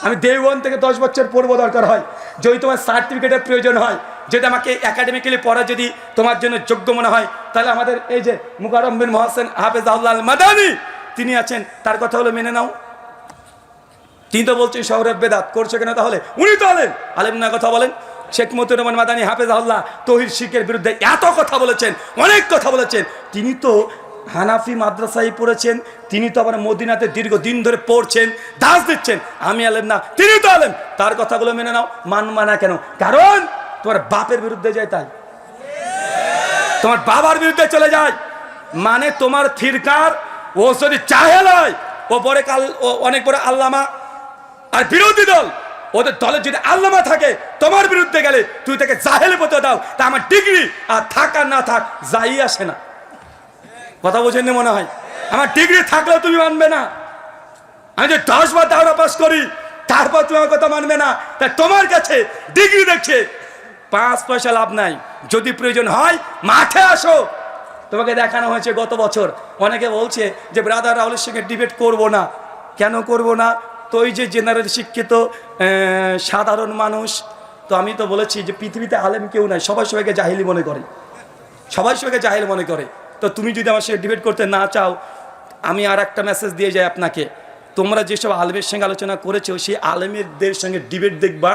আমি দেওবন্দ থেকে 10 বছর পড়বো দরকার হয়, যদি তোমার সার্টিফিকেটের প্রয়োজন হয়, যদি আমাকে একাডেমিক্যালি পড়া যদি তোমার জন্য যোগ্য মনে হয়, তাহলে আমাদের এই যে মুকাররম বিন মোহসেন হাফেজাহুল্লাহ আল মাদানী তিনি আছেন, তার কথা হলো মেনে নাও। তিনি তো বলছেন শহরে বেদাত করছে কেন, তাহলে উনি তো আলেম না, কথা বলেন। শেখ মতিউর রহমান মাদানী হাফেজাহুল্লাহ তৌহিদ শিরকের বিরুদ্ধে এত কথা বলেছেন, অনেক কথা বলেছেন। তিনি তো হানাফি মাদ্রাসায় পড়েছেন, তিনি তো আবার মদিনাতে দীর্ঘদিন ধরে পড়ছেন, দাস দিচ্ছেন। আমি আলেম না, তিনি তো আলেম, তার কথাগুলো মেনে নাও। মানবা না কেন? কারণ তোমার বাপের বিরুদ্ধে যায়, তাই তোমার বাবার বিরুদ্ধে চলে যায়। মানে তোমার থিরকার ও যদি চাহেল হয়, ও পরে কাল ও অনেক বড় আল্লামা, আর বিরোধী দল ওদের দলে যদি আল্লামা থাকে, তোমার বিরুদ্ধে গেলে তুই তাকে জাহেল বলতে দাও, তা আমার ডিগ্রি আর থাক আর না থাক যাই আসে না। কথা বোঝেননি মনে হয়? আমার ডিগ্রি থাকলেও তুমি মানবে না। আমি যে 10 বার দাওরা পাস করি, তারপর তুমি আমার কথা মানবে না। তাই তোমার কাছে ডিগ্রি দেখছে 5 পয়সা লাভ নাই। যদি প্রয়োজন হয় মাঠে আসো। তোমাকে দেখানো হয়েছে গত বছর, অনেকে বলছে যে ব্রাদার রাহুলের সঙ্গে ডিবেট করব না। কেন করব না? তো ওই যে জেনারেল শিক্ষিত সাধারণ মানুষ, তো আমি তো বলেছি যে পৃথিবীতে আলেম কেউ নাই, সবাই সবাইকে জাহিলি মনে করে, সবাই সবাইকে জাহিল মনে করে। তো তুমি যদি আমার সঙ্গে ডিবেট করতে না চাও, আমি আর একটা মেসেজ দিয়ে যাই আপনাকে, তোমরা যেসব আলেমের সঙ্গে আলোচনা করেছো, সেই আলেমেরদের সঙ্গে ডিবেট দেখবা,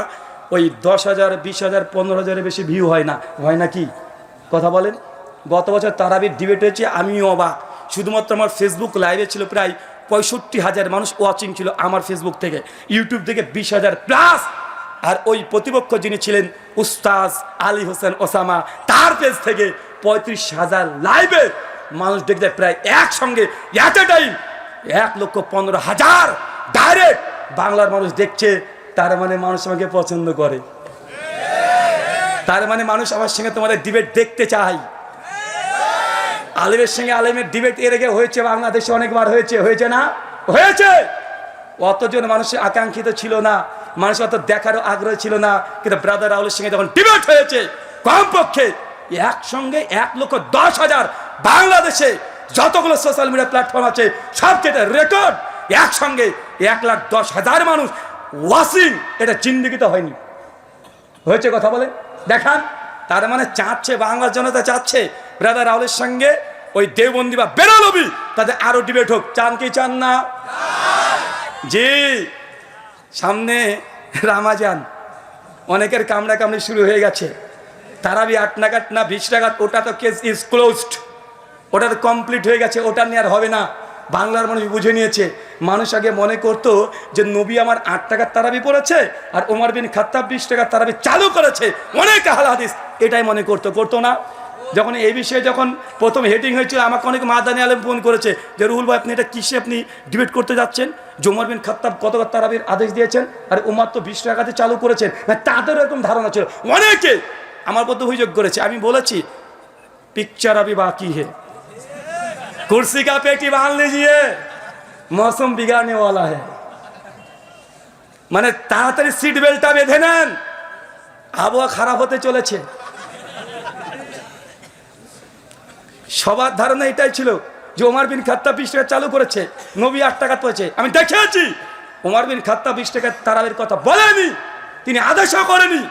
ওই 10,000, 20,000, 15,000-এর বেশি ভিউ হয় না। হয় না কি? কথা বলেন। গত বছর তারাবির ডিবেট হয়েছে, আমিও অবাক। শুধুমাত্র আমার ফেসবুক লাইভে ছিল প্রায় 65,000 মানুষ ওয়াচিং ছিল আমার ফেসবুক থেকে, ইউটিউব থেকে 20,000 প্লাস। আর ওই প্রতিপক্ষ যিনি ছিলেন উস্তাজ আলী হোসেন ওসামা, তার পেজ থেকে 35,000 লাইভে মানুষ দেখতে, প্রায় একসঙ্গে এট এ টাইম 1,15,000 ডাইরেক্ট বাংলার মানুষ দেখছে। তার মানে মানুষ আমাকে পছন্দ করে, তার মানে মানুষ আমার সঙ্গে তোমাদের ডিবেট দেখতে চায়। আলেমের সঙ্গে আলেমের ডিবেট এর আগে হয়েছে বাংলাদেশে, অনেকবার হয়েছে, হয়েছে না? হয়েছে। অতজন মানুষের আকাঙ্ক্ষিত ছিল না, মানুষ অত দেখারও আগ্রহ ছিল না। কিন্তু ব্রাদার রাহুলের সঙ্গে যখন ডিবেট হয়েছে, কমপক্ষে একসঙ্গে 1,10,000 বাংলাদেশে যতগুলো সোশ্যাল মিডিয়া প্ল্যাটফর্ম আছে সবচেয়ে রেকর্ড, একসঙ্গে 1,10,000 মানুষ ওয়াচিং। এটা জিন্দেগিতে হয়নি, হয়েছে। কথা বলে দেখান। তার মানে চাচ্ছে, বাংলার জনতা চাচ্ছে ব্রাদার রাহুলের সঙ্গে ওই দেওবন্দি বা বেরলবি তাদের আরো ডিবেট হোক। চান কি চান না? জি। সামনে রামাজান, অনেকের কামড়া কামড়ি শুরু হয়ে গেছে। তারাবি 8 নাগাদ না 20 নাগাদ, ওটা তো কেস ইজ ক্লোজড, ওটা তো কমপ্লিট হয়ে গেছে, ওটা নিয়ে আর হবে না। বাংলার মানুষ বুঝে নিয়েছে। মানুষ আগে মনে করতো যে নবী আমার 8 টাকার তারাবি পড়েছে আর ওমর বিন খাত্তাব 20 টাকার তারাবি চালু করেছে, অনেক আহলে হাদিস এটাই মনে করতো না। যখন এই বিষয়ে যখন প্রথম হেডিং হয়েছিল, আমাকে অনেক মাদানী আলেম ফোন করেছে যে রুহুল ভাই আপনি এটা কিসে আপনি ডিবেট করতে যাচ্ছেন? যে ওমর বিন খাত্তাব কত তারাবির আদেশ দিয়েছেন আর ওমর তো 20 টাকাতে চালু করেছেন। না, তাদেরও এরকম ধারণা ছিল, অনেকে আমার প্রতি অভিযোগ করেছে। আমি বলেছি পিকচার আবি বাকি হে, कुर्सी का पेटी बांध लीजिए, मौसम बिगाड़ने वाला है। মানে তাড়াতাড়ি সিট বেল্টটা বেঁধে নেন, আবহাওয়া খারাপ হতে চলেছে। সবার ধারণা এটাই ছিল যে ওমর বিন খাত্তাব 20 টাকা চালু করেছে, নবী 8 টাকা পড়েছে। আমি দেখেছি ওমর বিন খাত্তাব 20 টাকা তারাবির কথা বলেনি, তিনি আদেশও করেনি।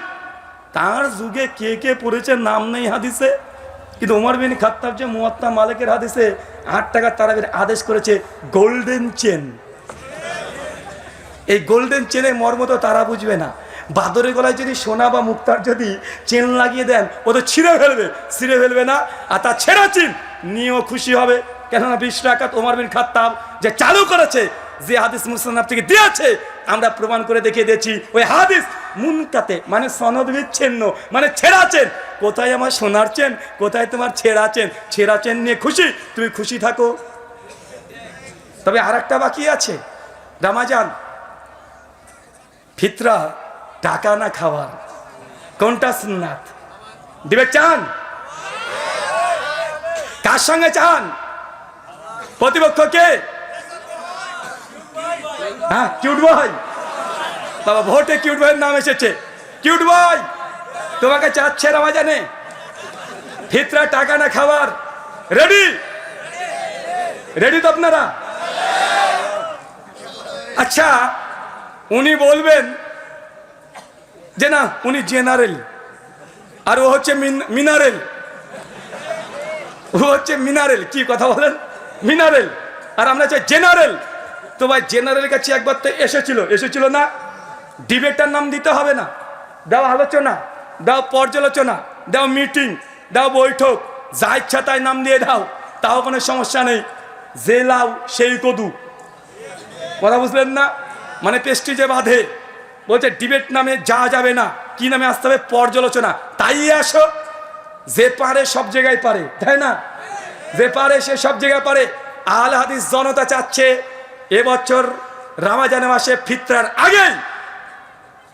তার যুগে কে কে পড়েছে নাম নেই হাদিসে, কিন্তু ওমর বিন খাত্তাব যে মুয়াত্তা মালিকের হাদিসে 8 টাকা তারাবির আদেশ করেছে। গোল্ডেন চেন, এই গোল্ডেন চেনের মর্ম তো তারা বুঝবে না। বাদরের গলায় যদি সোনা বা মুক্তার যদি চেন লাগিয়ে দেন, ও তো ছিঁড়ে ফেলবে না। আর তার ছেঁড়া চেন নিয়েও খুশি হবে, কেননা 20 টাকা ওমর বিন খাত্তাব যে চালু করেছে, যে হাদিস মুসনাদ থেকে দিয়েছে, আমরা প্রমাণ করে দেখিয়ে দিয়েছি ওই হাদিস মুনকাতে মানে সনদ বিচ্ছিন্ন মানে ছেঁড়াছেন। কোথায় আমার সোনার চেন, কোথায় তোমার ছেঁড়াছেন? ছেঁড়াছেন নিয়ে খুশি, তুমি খুশি থাকো। তবে আর একটা বাকি আছে, রামাজান ফিতরা টাকা না খাওয়ার, কোনটা সুন্নাত? দিবে চান? কার সঙ্গে চান? প্রতিপক্ষকে? হ্যাঁ, কিউট বয় বাবা, ভোটে কিউট বয়ের নাম এসেছে। কিউট বয় তোমাকে চাচ্ছে রামাজানে ফিতরা টাকা না খাওয়ার। রেডি? রেডি তো আপনারা? আচ্ছা, উনি বলবেন যে না উনি জেনারেল আর ও হচ্ছে মিনারেল। ও হচ্ছে মিনারেল। কি কথা বলেন? মিনারেল আর আমরা চাই জেনারেল। তো ভাই জেনারেল কাছে একবার তো এসেছিল না? ডিবেটটার নাম দিতে হবে না, দাও আলোচনা, দাও পর্যালোচনা, দাও মিটিং, দাও বৈঠক, যা ইচ্ছা তাই নাম দিয়ে দাও, তাও কোনো সমস্যা নেই। যে লাউ সেই কদু, কথা বুঝলেন না? মানে পেস্টিজে বাঁধে, বলছে ডিবেট নামে যা যাবে না, কি নামে আসতে হবে? পর্যালোচনা। তাই আসো, যে পারে সব জায়গায় পারে, তাই না? যে পারে সে সব জায়গায় পারে। আহলে হাদিস জনতা চাচ্ছে এবছর রমজান মাসে ফিতরার আগে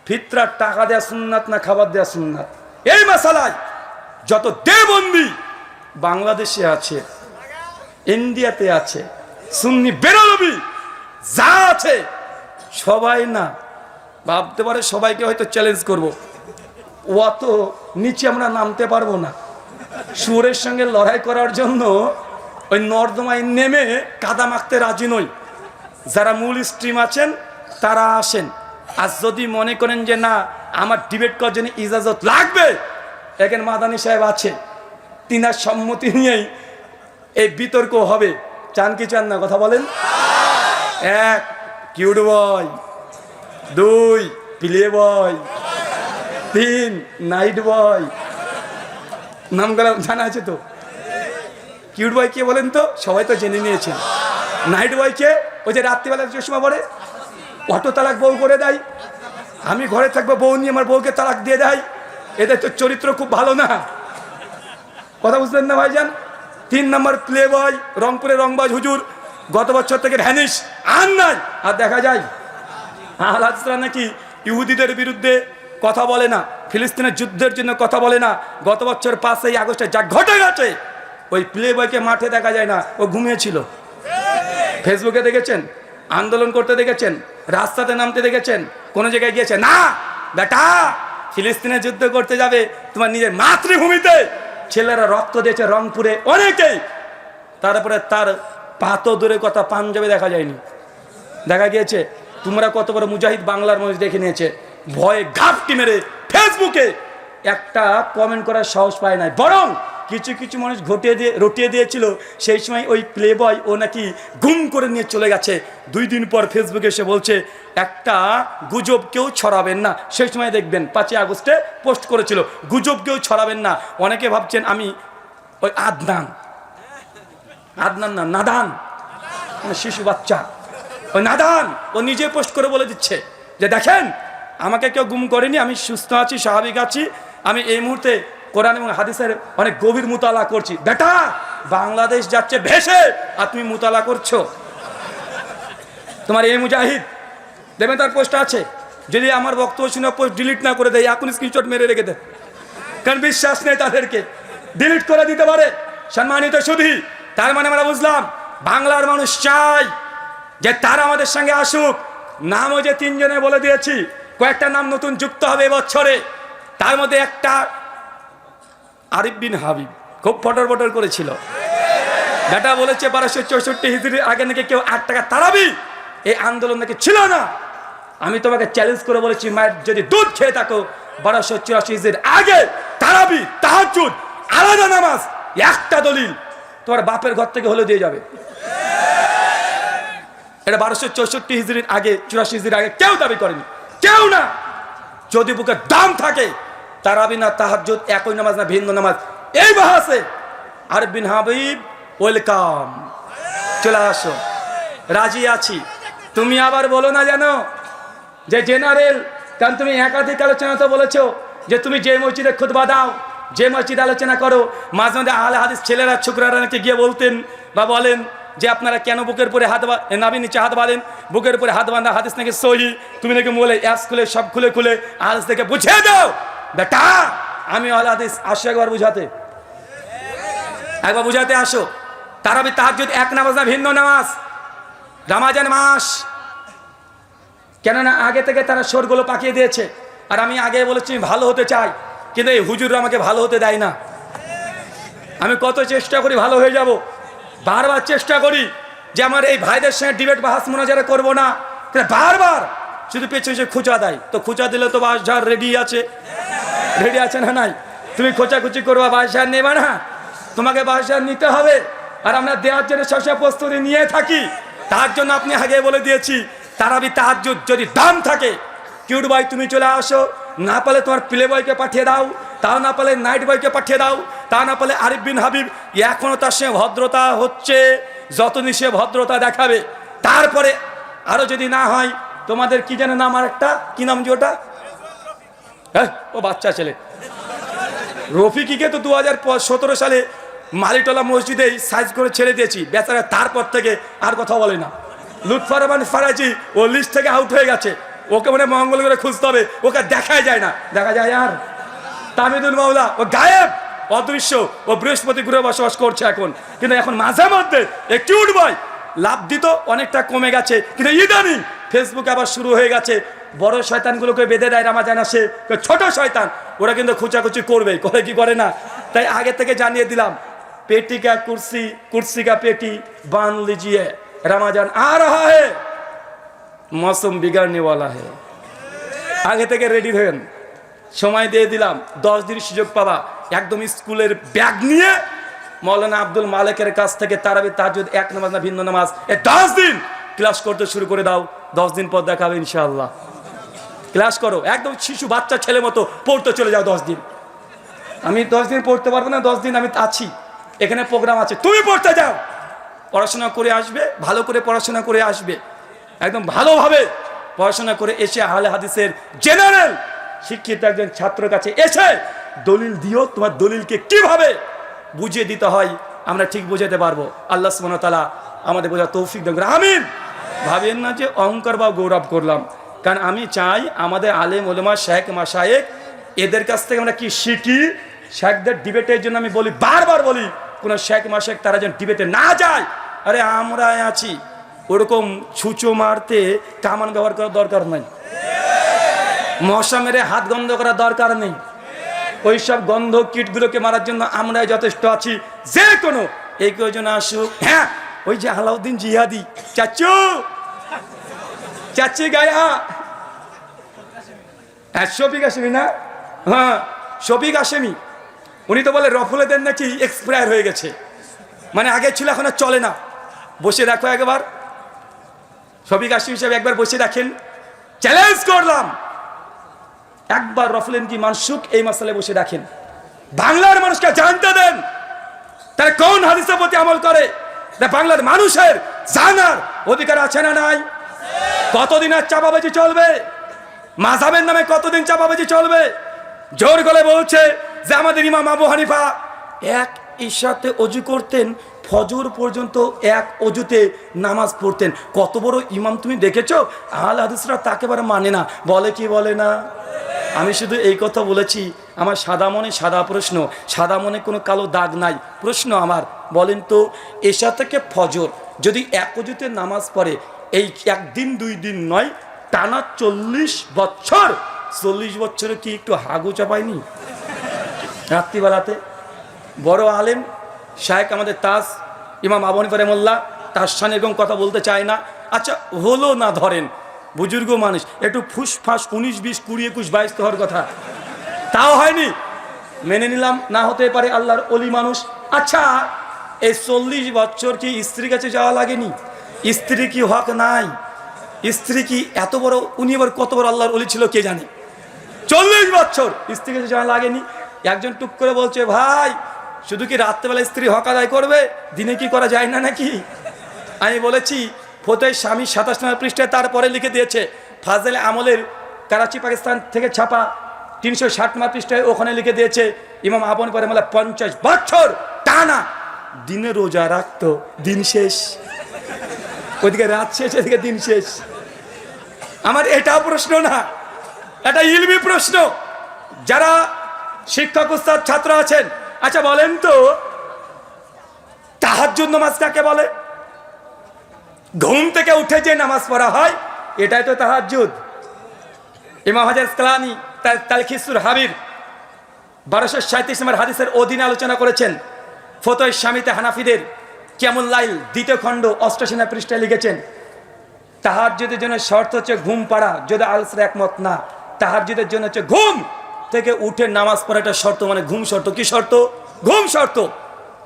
ফিতরার টাকা দেয়া সুন্নাত না খাবার দেয়া সুন্নাত? এই মাসালায় যত দেবন্দি বাংলাদেশে আছে, ইন্ডিয়াতে আছে, সুন্নি বেরলবি যা আছে, সবাই না ভাবতে পারে সবাইকে হয়তো চ্যালেঞ্জ করব, অত নিচে আমরা নামতে পারবো না। সুরের সঙ্গে লড়াই করার জন্য ওই নর্দমায় নেমে কাদা মাখতে রাজি নই। যারা মূল স্ট্রিম আছেন তারা আসেন। আর যদি মনে করেন যে না আমার ডিবেট করার জন্য ইজাজত লাগবে, এখানে মাদানী সাহেব আছে, তিনার সম্মতি নিয়েই এই বিতর্ক হবে। চান কি চান না? কথা বলেন। 1 cute boy, 2 play boy, 3 night boy. নামগুলো জানা আছে তো? কিউট বয় কে বলেন তো? সবাই তো জেনে নিয়েছেন। নাইট বয় কে? ওই যে রাত্রিবেলা চশমা পরে, অটো তালাক বউ করে দেয়। আমি ঘরে থাকবো, বউ নিয়ে আমার বউকে তালাক দিয়ে দেয়। এদের তো চরিত্র খুব ভালো না, কথা বুঝলেন না ভাইজান? 3 নম্বর প্লে বয়, রংপুরে রংবাজ হুজুর, গত বছর থেকে ভ্যানিশ, আর নাই। আর দেখা যায় আল্লাহ নাকি ইহুদিদের বিরুদ্ধে কথা বলে না, ফিলিস্তিনের যুদ্ধের জন্য কথা বলে না। গত বছর 5ই আগস্টে যা ঘটে গেছে, ওই প্লে বয়কে মাঠে দেখা যায় না, ও ঘুমিয়েছিল। ফেসবুকে দেখেছেন, আন্দোলন করতে দেখেছেন, রাস্তাতে নামতে দেখেছেন, কোন জায়গায় গিয়েছে না? বেটা ফিলিস্তিনে যুদ্ধ করতে যাবে তোমার নিজের মাতৃভূমিতে। ছেলেরা রক্ত দিয়েছে রংপুরে অনেকেই, তারপরে তার পাতো দূরের কথা পাঞ্জাবে দেখা যায়নি, দেখা গিয়েছে। তোমরা কত বড় মুজাহিদ বাংলার মানুষ দেখে নিয়েছে, ভয়ে ঘাপটি মেরে ফেসবুকে একটা কমেন্ট করার সাহস পায় না। বরং কিছু কিছু মানুষ রটিয়ে দিয়েছিল সেই সময় ওই প্লে বয় ও নাকি গুম করে নিয়ে চলে গেছে। 2 দিন পর ফেসবুকে এসে বলছে একটা গুজব কেউ ছড়াবেন না। সেই সময় দেখবেন 5ই আগস্টে পোস্ট করেছিল, গুজব কেউ ছড়াবেন না। অনেকে ভাবছেন আমি ওই আদনান না নাদান, মানে শিশু বাচ্চা, ওই নাদান ও নিজে পোস্ট করে বলে দিচ্ছে যে দেখেন আমাকে কেউ গুম করেনি, আমি সুস্থ আছি, স্বাভাবিক আছি, আমি এই মুহূর্তে কোরআন এবং হাদিসের অনেক গভীর মুতালা করছি। বেটা বাংলাদেশ যাচ্ছে ভেসে আর তুমি মুতালা করছো। তোমার এই মুজাহিদ দেবেন, তার পোস্ট আছে, যদি আমার বক্তব্য শুনে পোস্ট ডিলিট না করে দেয় এখন স্ক্রিনশট মেরে রেখে দেয়, কারণ বিশ্বাস নেই তাদেরকে, ডিলিট করে দিতে পারে। সম্মানিত সুধী, তার মানে আমরা বুঝলাম বাংলার মানুষ চাই যে তারা আমাদের সঙ্গে আসুক। নামও যে 3 জনে বলে দিয়েছি, কয়েকটা নাম নতুন যুক্ত হবে এবছরে। তার মধ্যে একটা আরিফ বিন হাবিব, খুব ফটর করেছিল। বেটা বলেছে 1264 হিজরির আগে নাকি কেউ 8 টাকা তারাবি এই আন্দোলন নাকি ছিল না। আমি তোমাকে চ্যালেঞ্জ করে বলেছি, মায়ের যদি দুধ খেয়ে থাকো 1284 হিজরির আগে তারাবি তাহাজ্জুদ আলাদা নামাজ একটা দলিল তোমার বাপের ঘর থেকে হলে দিয়ে যাবে। এটা 1264 হিজরির আগে 84 হিজরির আগে কেউ দাবি করেনি, কেউ না। যদি বুকে দাম থাকে তারাবি না তাহাজ্জুদ একই নামাজ না ভিন্ন নামাজ, এই বাহাসে আরিফ বিন হাবিব ওয়েলকাম, চলে আসো, রাজি আছি। তুমি আবার বলো না জানো যে জেনারেল, কারণ তুমি একাধিক আলোচনাতে বলেছো যে তুমি যে মসজিদে খুতবা দাও, যে মসজিদে আলোচনা করো, মাঝে মাঝে আহলে হাদিস ছেলেরা ছোকরারা নাকি গিয়ে বলতেন বা বলেন যে আপনারা কেন বুকের উপরে হাত নাভির নিচে হাত বাঁধেন, বুকের উপরে হাত বাঁধা হাদিস নাকি সহি, তুমি নাকি বলে অ্যাস খুলে সব খুলে খুলে হাদিস থেকে বুঝিয়ে দাও। বেটা আমি আহলে হাদিস আসো একবার বুঝাতে আসো। তারাবি তাহাজ্জুদ এক নামাজ না ভিন্ন নামাজ, রমজান মাস, কেননা আগে থেকে তারা সোরগুলো পাকিয়ে দিয়েছে। আর আমি আগে বলেছি ভালো হতে চাই, কিন্তু এই হুজুররা আমাকে ভালো হতে দেয় না। আমি কত চেষ্টা করি ভালো হয়ে যাব, বারবার চেষ্টা করি যে আমার এই ভাইদের সঙ্গে ডিবেট বাহাস মোনাজারা করবো না, বারবার শুধু পেছনে খোঁচা দেয়। তো খোঁচা দিলে তো বাসঝাড় রেডি আছে না নাই? তুমি খোঁচাখুচি করবা, বাসঝাড় নেবা না, তোমাকে বাসঝাড় নিতে হবে। আর আমরা দেওয়ার জন্য সবসময় প্রস্তুতি নিয়ে থাকি। তার জন্য আপনি আগে বলে দিয়েছি, তারাবি তাহাজ্জুদ যদি দাম থাকে, কিউট ভাই তুমি চলে আসো, না পালে তোমার প্লে বয়কে পাঠিয়ে দাও, তাও না পালে নাইট বয়কে পাঠিয়ে দাও, তা না পালে আরিফ বিন হাবিব, এখনও তার সঙ্গে ভদ্রতা হচ্ছে, যতদিন সে ভদ্রতা দেখাবে। তারপরে আরো যদি না হয়, তোমাদের কি যেন নাম, আর একটা কি নাম যে ওটা, হ্যাঁ ও বাচ্চা ছেলে রফিকিকে তো 2017 সালে মালিটোলা মসজিদে সাইজ করে ছেড়ে দিয়েছি, বেচারা তারপর থেকে আর কথা বলে না। লুৎফর রহমান ফারাজি ও লিস্ট থেকে আউট হয়ে গেছে, ওকে মানে মঙ্গল করে খুঁজতে হবে, ওকে দেখাই যায় না। দেখা যায় আর তামিদুল মাওলা ও গায়েব, অদৃশ্য, ও বৃহস্পতি গ্রহে বসবাস করছে এখন। কিন্তু এখন মাঝে মধ্যে একটু উঠবই, লাভ দিত অনেকটা কমে গেছে, কিন্তু ইদানিং ফেসবুকে আবার শুরু হয়ে গেছে। বড় শয়তানগুলোকে বেঁধে দেয় রামাজান আসে, ছোট শয়তান ওরা কিন্তু খুচাখুচি করবে, করে কি করে না? তাই আগে থেকে জানিয়ে দিলাম, पेटी का कुर्सी, कुर्सी का पेटी बांध लीजिए, रमजान आ रहा है, मौसम बिगड़ने वाला है। आगे থেকে রেডি হন, সময় দিয়ে দিলাম 10 দিন সুযোগ পাবা। একদম স্কুলের ব্যাগ নিয়ে মৌলানা আব্দুল মালিকের কাছ থেকে তারাবি তাহাজ্জুদ এক নামাজ না ভিন্ন নামাজ, 10 দিন ক্লাস করতে শুরু করে দাও। 10 দিন পর দেখাবে ইনশাআল্লাহ। ক্লাস করো, একদম শিশু বাচ্চা ছেলে মতো পড়তে চলে যাও 10 দিন। আমি 10 দিন পড়তে পারবো না, 10 দিন আমি আছি, এখানে প্রোগ্রাম আছে, তুমি পড়তে যাও, পড়াশোনা করে আসবে, ভালো করে পড়াশোনা করে আসবে, একদম ভালোভাবে পড়াশোনা করে এসে আহলে হাদিসের জেনারেল শিক্ষিত একজন ছাত্রের কাছে এসে দলিল দিও, তোমার দলিলকে কিভাবে বুঝিয়ে দিতে হয় আমরা ঠিক বুঝাতে পারবো। আল্লাহ সুবহানাহু ওয়া তাআলা আমাদের বোঝার তৌফিক দান করুন, আমিন। ভাবেন না যে অহংকার বা গৌরব করলাম, কারণ আমি চাই আমাদের আলেম ওলামা শেখ মাশায়েখ এদের কাছ থেকে আমরা কি শিখি। শেখদের ডিবেটের জন্য আমি বলি, বারবার বলি, কোনো শেখ মাশায়েখ তারা যেন ডিবেটে না যায়। আরে আমরা আছি, ওরকম ছুঁচো মারতে কামান ব্যবহার করার দরকার নাই, মশা মেরে হাত গন্ধ করার দরকার নেই। ওই সব গন্ধ কীটগুলোকে মারার জন্য আমরাই যথেষ্ট আছি। যে কোনো এই কয়জন আসুক, হ্যাঁ ওই যে আলাউদ্দিন জিহাদি চাচু চাচি গায়া, হ্যাঁ শফিক হাশেমি না, হ্যাঁ শফিক হাশেমি, উনি তো বলে রফুলেদের নাকি এক্সপায়ার হয়ে গেছে, মানে আগে ছিল এখন আর চলে না। বসে রাখো একবার, শফিক হাশেমি সাহেব একবার বসে রাখেন, চ্যালেঞ্জ করলাম, একবার রফুলেন কি মানসুক এই মাসালে বসে রাখেন, বাংলার মানুষকে জানতে দেন তারা কোন হাদিসের প্রতি আমল করে। বাংলার মানুষের জানার অধিকার আছে না নাই? কতদিন আর চাপাবাজি চলবে? মাযহাবের নামে কতদিন চাপাবাজি চলবে? জোর গলায় বলছে যে আমাদের ইমাম আবু হানিফা এক ইশাতে ওযু করতেন, ফজর পর্যন্ত এক ওযুতে নামাজ পড়তেন। কত বড় ইমাম তুমি দেখেছো? আহলে হাদিসরা তাকে এবার মানে না, বলে কি বলে না? আমি শুধু এই কথা বলেছি, আমার সাদা মনে সাদা প্রশ্ন, সাদা মনে কোনো কালো দাগ নাই। প্রশ্ন আমার, বলেন তো এশা থেকে ফজর যদি এক ওযুতে নামাজ পড়ে, এই একদিন দুই দিন নয়, টানা 40 বছর, 40 বছরে কি একটু হাগু চাপায়নি রাত্রিবেলাতে? বড় আলেম শায়েখ আমাদের তাজ ইমাম আবু হানিফা রাহিমাহুল্লাহ, তার সামনে এরকম কথা বলতে চায় না। আচ্ছা হলো না, ধরেন বুজুর্গ মানুষ, একটু ফুসফাস 19, 20, 20, 21, 22 তো হওয়ার কথা, তাও হয়নি, মেনে নিলাম না হতে পারে, আল্লাহর অলি মানুষ। আচ্ছা এই 40 বছর কি স্ত্রীর কাছে যাওয়া লাগেনি? স্ত্রী কি হক নাই? স্ত্রী কি এত বড়, উনি এবার কত বড় আল্লাহর অলি ছিল কে জানে? 40 বছর স্ত্রীর কাছে যাওয়া লাগেনি। একজন টুক করে বলছে, ভাই শুধু কি রাত্রেবেলা স্ত্রী হক আদায় করবে, দিনে কি করা যায় না নাকি? আমি বলেছি ফতোয়া স্বামী 27 নম্বর পৃষ্ঠায় তারপরে লিখে দিয়েছে, ফাজলে আমলের করাচি পাকিস্তান থেকে ছাপা 360 পৃষ্ঠায় ওখানে লিখে দিয়েছে ইমাম আবু হানিফা রাহিমাহুল্লাহ 50 বছর টানা দিনে রোজা রাখতো, দিন শেষ। ওইদিকে রাত শেষ, এদিকে দিন শেষ। আমার এটা প্রশ্ন না, এটা ইলমি প্রশ্ন। যারা শিক্ষক উস্তাদ ছাত্র আছেন, আচ্ছা বলেন তো তাহাজ্জুদ নামাজ কাকে বলে? ঘুম থেকে উঠে যে নামাজ পড়া হয় এটাই তো তাহাজ্জুদ। ইমাম হাজার আসকালানী তার তালখিসুল হাবির 1237 নম্বর হাদিসের অধীনে আলোচনা করেছেন। ফতোয়া শামিতে হানাফিদের কিয়ামুল লাইল 2য় খণ্ড 88 পৃষ্ঠায় লিখেছেন, তাহাজ্জুদের জন্য শর্ত হচ্ছে ঘুম পাড়া। যদি আলসরা একমত না, তাহাজ্জুদের জন্য হচ্ছে ঘুম থেকে উঠে নামাজ পড়াটা শর্ত, মানে ঘুম শর্ত। কি শর্ত? ঘুম শর্ত।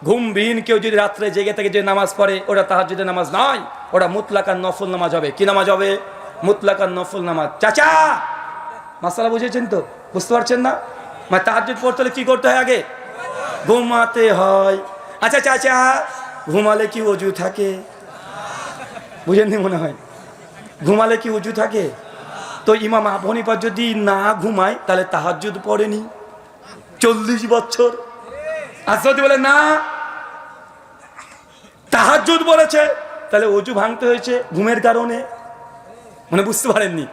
ঘুমবিহীন কেউ যদি রাত্রে জেগে থেকে যে নামাজ পড়ে ওটা তাহাজ্জুদের নামাজ নয়, ওটা মুতলাকান নফল নামাজ হবে। কি নামাজ হবে? মুতলাকান নফল নামাজ। চাচা মাসালা বুঝেছেন তো? বুঝতে পারছেন না? মানে তাহাজ্জুদ পড়তে হলে কি করতে হয়? আগে ঘুমাতে হয়। আচ্ছা চাচা, ঘুমালে কি ওযু থাকে? বুঝেননি মনে হয়। ঘুমালে কি ওযু থাকে? তো ইমাম আবু হানিফা যদি না ঘুমায় তাহলে তাহাজ্জুদ পড়েনি 40 বছর। আর যদি বলে না তাহাজ্জুদ বলেছে তাহলে ওযু ভাঙতে হয়েছে ঘুমের কারণে। মানে বুঝতে পারেননি?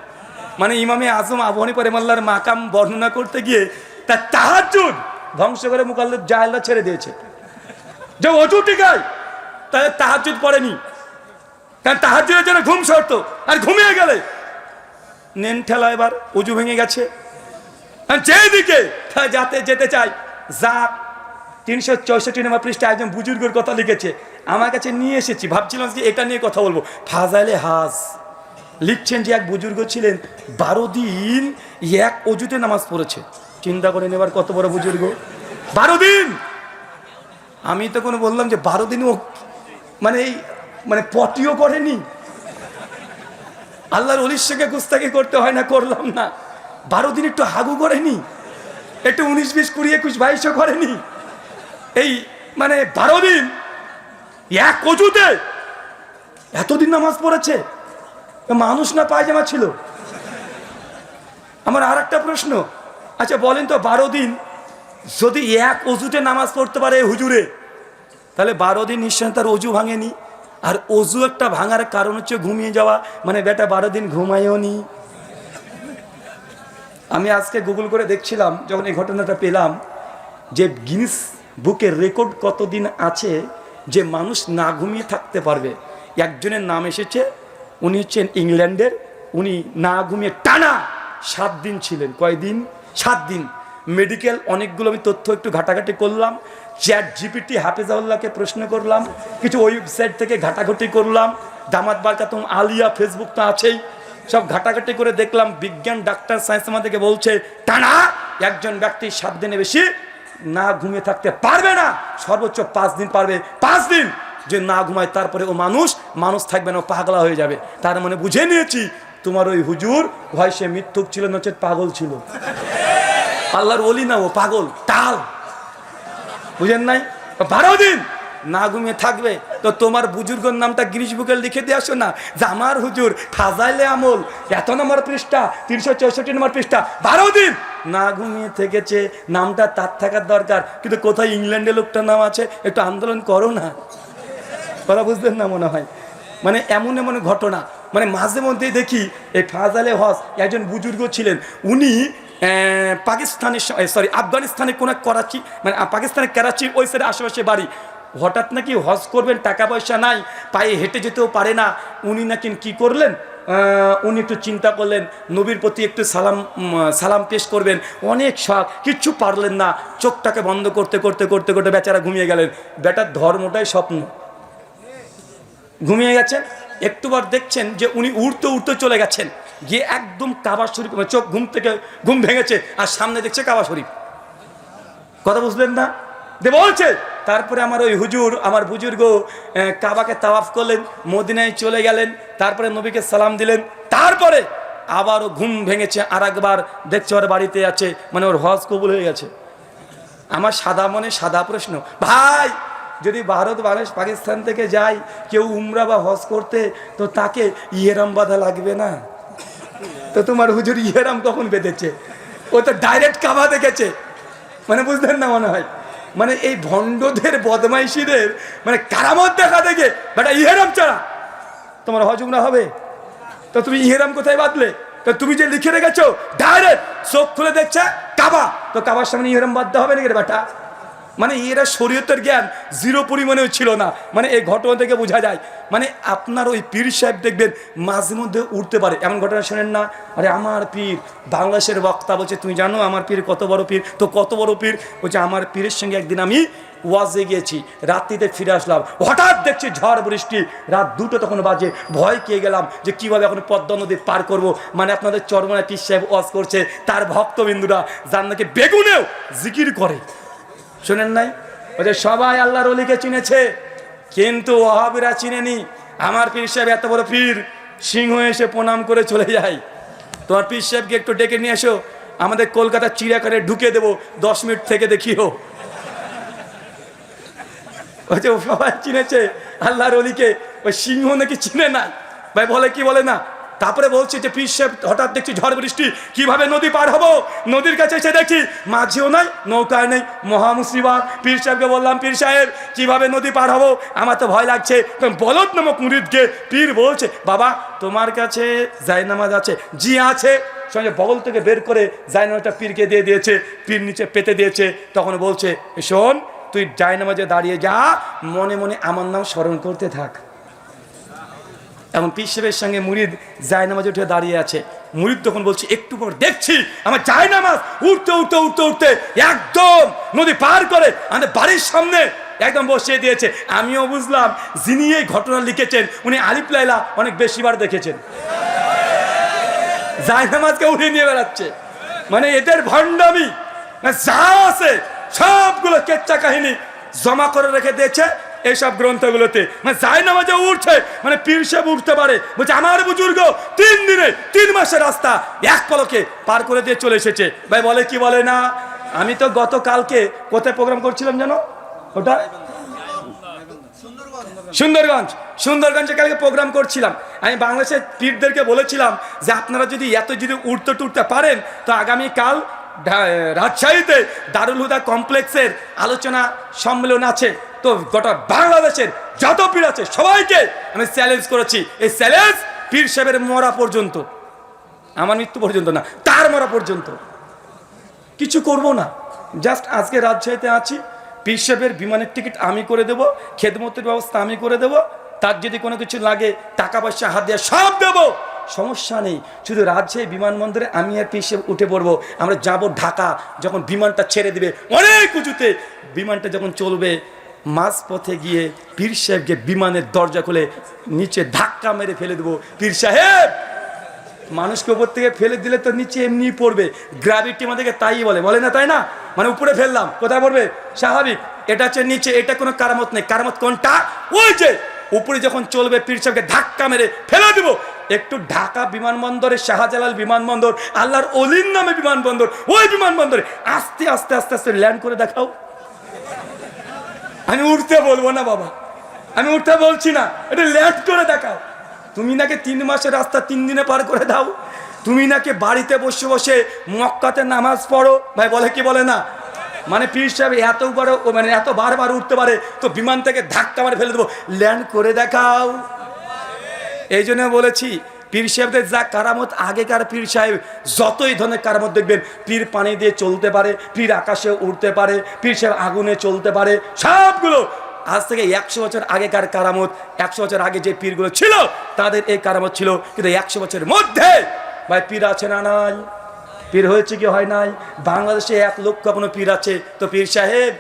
মানে ইমামে আজম আবু হানিফা রাহিমাহুল্লাহর মাকাম বর্ণনা করতে গিয়ে তার তাহাজ্জুদ ধ্বংস করে মুকাল্লিদ জাহেলরা ছেড়ে দিয়েছে। যে ওযু টিকায় তাহলে তাহাজ্জুদ পড়েনি, কারণ তাহাজ্জুদের জন্য ঘুম শর্ত। আর ঘুমিয়ে গেলে নেন ঠেলা, এবার ওযু ভেঙে গেছে। যেদিকে যাতে যেতে চাই যা। 364 নম্বর পৃষ্ঠায় একজন বুজুর্গের কথা লিখেছে, আমার কাছে নিয়ে এসেছি, ভাবছিলাম যে এটা নিয়ে কথা বলবো। ফাজাইলে হাজ লিখছেন যে এক বুজুর্গ ছিলেন 12 দিন এক ওযুতে নামাজ পড়েছে। চিন্তা করে নেবার কত বড় বুজুর্গ। 12 দিন। আমি তখন বললাম যে 12 দিন ও মানে পটিও করেনি। আল্লাহর ওলির সঙ্গে গুস্তাকি করতে হয় না, করলাম না। 12 দিন একটু হাগু করেনি, একটু 19, 20, 20, 21, 22 করেনি। এই মানে 12 দিন এক ওযুতে এতদিন নামাজ পড়েছে। মানুষ না পায়জামা ছিল? আমার আর একটা প্রশ্ন, আচ্ছা বলেন তো 12 দিন যদি এক ওযুতে নামাজ পড়তে পারে হুজুরে, তাহলে 12 দিন নিশ্চয় তার ওযু ভাঙেনি। আর ওযু একটা ভাঙার কারণ হচ্ছে ঘুমিয়ে যাওয়া। মানে বেটা 12 দিন ঘুমায়ও নি। আমি আজকে গুগল করে দেখছিলাম যখন এই ঘটনাটা পেলাম যে গিনেস বুকের রেকর্ড কতদিন আছে যে মানুষ না ঘুমিয়ে থাকতে পারবে। একজনের নাম এসেছে, উনি হচ্ছেন ইংল্যান্ডের। উনি না ঘুমিয়ে টানা 7 দিন ছিলেন। কয়দিন? 7 দিন। মেডিকেল অনেকগুলো আমি তথ্য একটু ঘাটাঘাটি করলাম। চ্যাট জিপিটি হাফেজাউল্লাহকে প্রশ্ন করলাম, কিছু ওয়েবসাইট থেকে ঘাটাঘাটি করলাম, দামাত বারকাতুম আলিয়া ফেসবুক তো আছেই, সব ঘাটাঘাটি করে দেখলাম বিজ্ঞান ডাক্তার সায়েন্স আমাদেরকে বলছে টানা একজন ব্যক্তি 7 দিনে বেশি না ঘুমিয়ে থাকতে পারবে না। সর্বোচ্চ 5 দিন পারবে। 5 দিন যে না ঘুমায় তারপরে ও মানুষ থাকবে না, ও পাগলা হয়ে যাবে। তার মানে বুঝে নিয়েছি তোমার ওই হুজুর হয় সে মিথ্যুক ছিল, নচেত পাগল ছিল। আল্লাহর ওলি না, ও পাগল টাল। বুঝেন নাই? 12 দিন না ঘুমিয়ে থাকবে। তো তোমার বুজুর্গর নামটা গিনেস বুকে লিখে দিয়ে আসো না যে আমার হুজুর ফাজাইলে আমল এত নম্বর পৃষ্ঠা 364 নম্বর পৃষ্ঠা 12 দিন না ঘুমিয়ে থেকেছে। নামটা তার থাকার দরকার, কিন্তু কোথায় ইংল্যান্ডে লোকটার নাম আছে? একটু আন্দোলন করো না। কথা বুঝলেন না মনে হয়? মানে এমন এমন ঘটনা, মানে মাঝে মধ্যেই দেখি এই ফাজাইলে হজ একজন বুজুর্গ ছিলেন। উনি পাকিস্তানের আফগানিস্তানের কোন করাচি, মানে পাকিস্তানের করাচির ওই সাইডে আশেপাশে বাড়ি। হঠাৎ নাকি হজ করবেন, টাকা পয়সা নাই, পায়ে হেঁটে যেতেও পারে না। উনি নাকি কি করলেন, উনি একটু চিন্তা করলেন নবীর প্রতি একটু সালাম পেশ করবেন। অনেক শখ, কিচ্ছু পারলেন না। চোখটাকে বন্ধ করতে করতে করতে করতে বেচারা ঘুমিয়ে গেলেন। বেটার ধর্মটাই স্বপ্ন। ঘুমিয়ে গেছেন। একটুবার দেখছেন যে উনি উড়তে উড়তে চলে গেছেন, গিয়ে একদম কাবা শরীফ, চোখ ঘুম ভেঙেছে আর সামনে দেখছে কাবা শরীফ। কথা বুঝলেন না? বলছে তারপরে আমার ওই হুজুর, আমার বুজুর্গ কাবাকে তাওয়াফ করলেন, মদিনায় চলে গেলেন, তারপরে নবীকে সালাম দিলেন, তারপরে আবারও ঘুম ভেঙেছে। আর একবার দেখছে ওর বাড়িতে আছে, মানে ওর হজ কবুল হয়ে গেছে। আমার সাদা মনে সাদা প্রশ্ন, ভাই যদি ভারত, বাংলাদেশ, পাকিস্তান থেকে যায় কেউ উমরা বা হজ করতে, তো তাকে ইহরাম বাঁধা লাগবে না? তো তোমার হুজুর ইহরাম কখন বেঁধেছে? ও তো ডাইরেক্ট কাবা দেখেছে। মানে বুঝলেন না মনে হয়? মানে এই ভণ্ডদের বদমাইশিদের মানে কারামত দেখা দেখে বেটা ইহরাম ছাড়া তোমার হজ উমরা হবে? তো তুমি ইহরাম কোথায় বাঁধলে? তো তুমি যে লিখে রেখেছো ডাইরেক্ট চোখ খুলে দেখছে কাবা, তো কাবার সামনে ইহরাম বাঁধতে হবে নাকি রে বেটা? মানে এরা শরীয়তের জ্ঞান জিরো পরিমাণেও ছিল না। মানে এই ঘটনা থেকে বোঝা যায় মানে আপনার ওই পীর সাহেব দেখবেন মাঝে মধ্যে উঠতে পারে। এমন ঘটনা শোনেন না, আরে আমার পীর বাংলাদেশের বক্তা বলছে তুমি জানো আমার পীর কত বড় পীর? তো কত বড় পীর? বলছে আমার পীরের সঙ্গে একদিন আমি ওয়াজে গিয়েছি, রাত্রিতে ফিরে আসলাম, হঠাৎ দেখছি ঝড় বৃষ্টি, রাত 2টো তখন বাজে, ভয় খেয়ে গেলাম যে কিভাবে এখন পদ্মা নদী পার করব। মানে আপনাদের চরমনায় পীর সাহেব ওয়াজ করছে, তার ভক্তবিন্দুরা যার নাকি বেগুনেও জিকির করে, শোনেন নাই? ওদের সবাই আল্লাহর ওলিকে চিনেছে কিন্তু ওয়াহাবিরা চিনেনি। আমার পীর সাহেব এত বড় পীর, সিংহ এসে প্রণাম করে চলে যায়। তোমার পীর সাহেবকে একটু ডেকে নিয়ে এসো, আমাদের কলকাতার চিড়িয়াখানায় ঢুকে দেবো, 10 মিনিট থেকে দেখিও। ওই যে সবাই চিনেছে আল্লাহর ওলিকে, ওই সিংহ নাকি চিনে নাই। ভাই বলে কি বলে না? তারপরে বলছে যে পীর সাহেব হঠাৎ দেখছি ঝড় বৃষ্টি, কিভাবে নদী পার হবো? নদীর কাছে এসে দেখি মাঝিও নাই, নৌকায় নেই, মহা মুসিবত। পীর সাহেবকে বললাম পীর সাহেব কিভাবে নদী পার হবো? আমার তো ভয় লাগছে। বলদ নামক মুরিদকে পীর বলছে বাবা তোমার কাছে জায়নামাজ আছে? জি আছে। সঙ্গে বগল থেকে বের করে জায়নামাজটা পীরকে দিয়ে দিয়েছে, পীর নিচে পেতে দিয়েছে। তখন বলছে শোন তুই জায়নামাজে দাঁড়িয়ে যা, মনে মনে আমার নাম স্মরণ করতে থাক। এমন পীর সাহেবের সঙ্গে মুরিদ জায়নামাজে উঠে দাঁড়িয়ে আছে। মুরিদ তখন বলছে একটু পর দেখছি আমার জায়নামাজ উঠতে উঠতে উঠতে উঠতে একদম নদী পার করে আমাদের বাড়ির সামনে একদম বসিয়ে দিয়েছে। আমিও বুঝলাম যিনি এই ঘটনা লিখেছেন উনি আলিফ লাইলা অনেক বেশিবার দেখেছেন। জায়নামাজকে উঠে নিয়ে বেড়াচ্ছে। মানে এদের ভণ্ডামি যা আছে সবগুলো কেচ্চা কাহিনী জমা করে রেখে দিয়েছে এইসব গ্রন্থগুলোতে। মানে জায়নামাজে উঠছে, মানে পীর সাহেব উঠতে পারে। বলছে আমার বুজুর্গ 3 দিনে 3 মাসের রাস্তা এক পলকে পার করে দিয়ে চলে এসেছে। ভাই বলে কি বলে না? আমি তো গতকালকে কোথায় প্রোগ্রাম করছিলাম জানো? ওটা সুন্দরগঞ্জে কালকে প্রোগ্রাম করছিলাম। আমি বাংলাদেশের পীরদেরকে বলেছিলাম যে আপনারা যদি উঠতে টুটতে পারেন তো আগামীকাল রাজশাহীতে দারুল হুদা কমপ্লেক্সের আলোচনা সম্মেলন আছে। তো গোটা বাংলাদেশের যত পীর আছে সবাইকে আমি চ্যালেঞ্জ করেছি। এই চ্যালেঞ্জ পীর সাহেবের মরা পর্যন্ত, আমার মৃত্যু পর্যন্ত না, তার মরা পর্যন্ত কিছু করব না। জাস্ট আজকে রাজশাহীতে আছি, পীর সাহেবের বিমানের টিকিট আমি করে দেব, খেদমতের ব্যবস্থা আমি করে দেব, তার যদি কোনো কিছু লাগে টাকা পয়সা হাত দিয়ে সব দেবো, সমস্যা নেই। শুধু রাজশাহী বিমানবন্দরে আমি আর পীর সাহেব উঠে পড়বো। আমরা যাব ঢাকা, যখন বিমানটা ছেড়ে দিবে অনেক উঁচুতে, বিমানটা যখন চলবে মাঝ পথে গিয়ে পীর সাহেবকে বিমানের দরজা খুলে নিচে ধাক্কা মেরে ফেলে দেবো। পীর সাহেব মানুষকে উপর থেকে ফেলে দিলে তো নিচে এমনি পড়বে, গ্র্যাভিটি আমাদেরকে তাই বলে না? তাই না? মানে উপরে ফেললাম কোথায় পড়বে? স্বাভাবিক। এটা হচ্ছে নিচে, এটা কোনো কারামত নেই। কারামত কোনটা? ওই যে উপরে যখন চলবে পীর সাহেবকে ধাক্কা মেরে ফেলে দেবো। একটু ঢাকা বিমানবন্দরে, শাহজালাল বিমানবন্দর, আল্লাহর অলির নামে বিমানবন্দর, ওই বিমানবন্দরে আস্তে আস্তে আস্তে আস্তে ল্যান্ড করে দেখাও। আমি উঠতে বলবো না বাবা, আমি উঠতে বলছি না, এটা ল্যান্ড করে দেখাও। তুমি নাকি 3 মাসের রাস্তা 3 দিনে পার করে দাও। তুমি নাকি বাড়িতে বসে বসে মক্কাতে নামাজ পড়ো। ভাই বলে কি বলে না? মানে পীর সাহেব এত বড়, মানে এত বারবার উঠতে পারে, তো বিমান থেকে ধাক্কা মারে ফেলে দেবো, ল্যান্ড করে দেখাও। এই জন্য বলেছি পীর সাহেবদের যা কারামত, আগেকার পীর সাহেব যতই ধরনের কারামত দেখবেন, পীর পানি দিয়ে চলতে পারে, পীর আকাশে উঠতে পারে, পীর সাহেব আগুনে চলতে পারে, সবগুলো আজ থেকে 100 বছর আগেকার কারামত। 100 বছর আগে যে পীরগুলো ছিল তাদের এই কারামত ছিল, কিন্তু 100 বছরের মধ্যে ভাই পীর আছে না নাই? পীর হয়েছে কি হয় নাই? বাংলাদেশে 1 লক্ষ কোনো পীর আছে। তো পীর সাহেব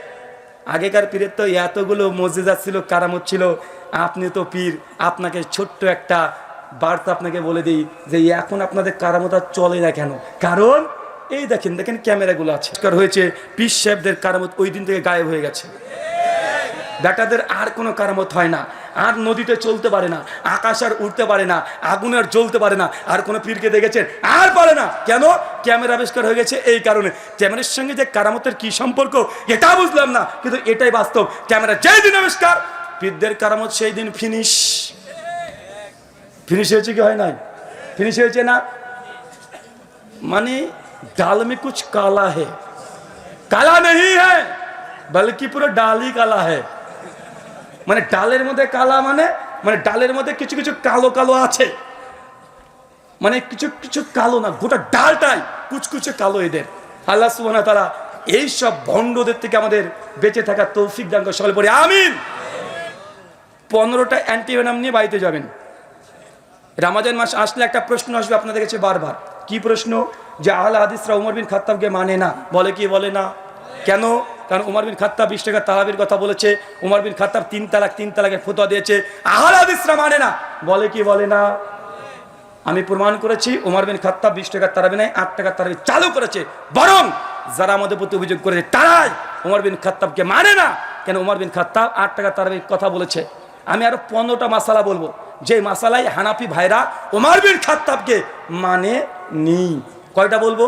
আগেকার পীরের তো এতগুলো মজেজা ছিল, কারামত ছিল, আপনি তো পীর। আপনাকে ছোট্ট একটা বার্তা আপনাকে বলে দিই যে এখন আপনাদের কারামত আর চলে না কেন? কারণ এই দেখেন ক্যামেরাগুলো আছে হয়েছে, পীর সাহেবদের কারামত ওই দিন থেকে গায়েব হয়ে গেছে। বেটাদের আর কোনো কারামত হয় না, আর নদীতে চলতে পারে না, আকাশ আর উঠতে পারে না, আগুন আর জ্বলতে পারে না। আর কোনো পীরকে দেখেছেন? আর পারে না। কেন? ক্যামেরা আবিষ্কার হয়ে গেছে এই কারণে। ক্যামেরার সঙ্গে যে কারামতের কি সম্পর্ক এটা বুঝলাম না, কিন্তু এটাই বাস্তব। ক্যামেরা যেই দিন আবিষ্কার, পীরদের কারামত সেই দিন ফিনিশ হয়েছে কি হয় নাই? ফিনিশ হয়েছে না? माने दाल में कुछ काला है, काला नहीं है बल्कि पूरा डाल ही काला है। माने डालेर मध्य काला माने माने डालेर मध्य किछु किछु कालो कालो आछे, माने किछु किछु कालो ना, गोटा डालटाई कुचकुचे कालो एদের। আল্লাহ সুবহানাহু ওয়া তাআলা এই সব ভণ্ডদের থেকে আমাদের বেঁচে থাকার তৌফিক দান করে, সকলে পড়ি আমিন। 15টা অ্যান্টিভেনাম নিয়ে বাড়িতে যাবেন। রমজান মাস আসলে একটা প্রশ্ন আসবে আপনাদের কাছে বারবার, কি প্রশ্ন? যে আহলে হাদিসরা উমর বিন খাত্তাবকে মানে না, বলে কি বলে না? কেন? কারণ উমর বিন খাত্তাব 20 টাকা তালাবির কথা বলেছে, উমর বিন খাত্তাব 3 তালাকের ফতোয়া দিয়েছে, আহলে হাদিসরা মানে না, বলে কি বলে না? আমি প্রমাণ করেছি উমর বিন খাত্তাব 20 টাকার তারাবি নাই, 8 টাকার তারাবি চালু করেছে। বরং যারা আমাদের প্রতি অভিযোগ করেছে তারাই উমর বিন খাত্তাবকে মানে না। কেন? উমর বিন খাত্তাব 8 টাকার তারাবির কথা বলেছে। আমি আরো 15টা মাসালা বলবো, যে মাসালাই হানাফি ভাইরা উমর বিন খাত্তাবকে মানে নি। কয়টা বলবো?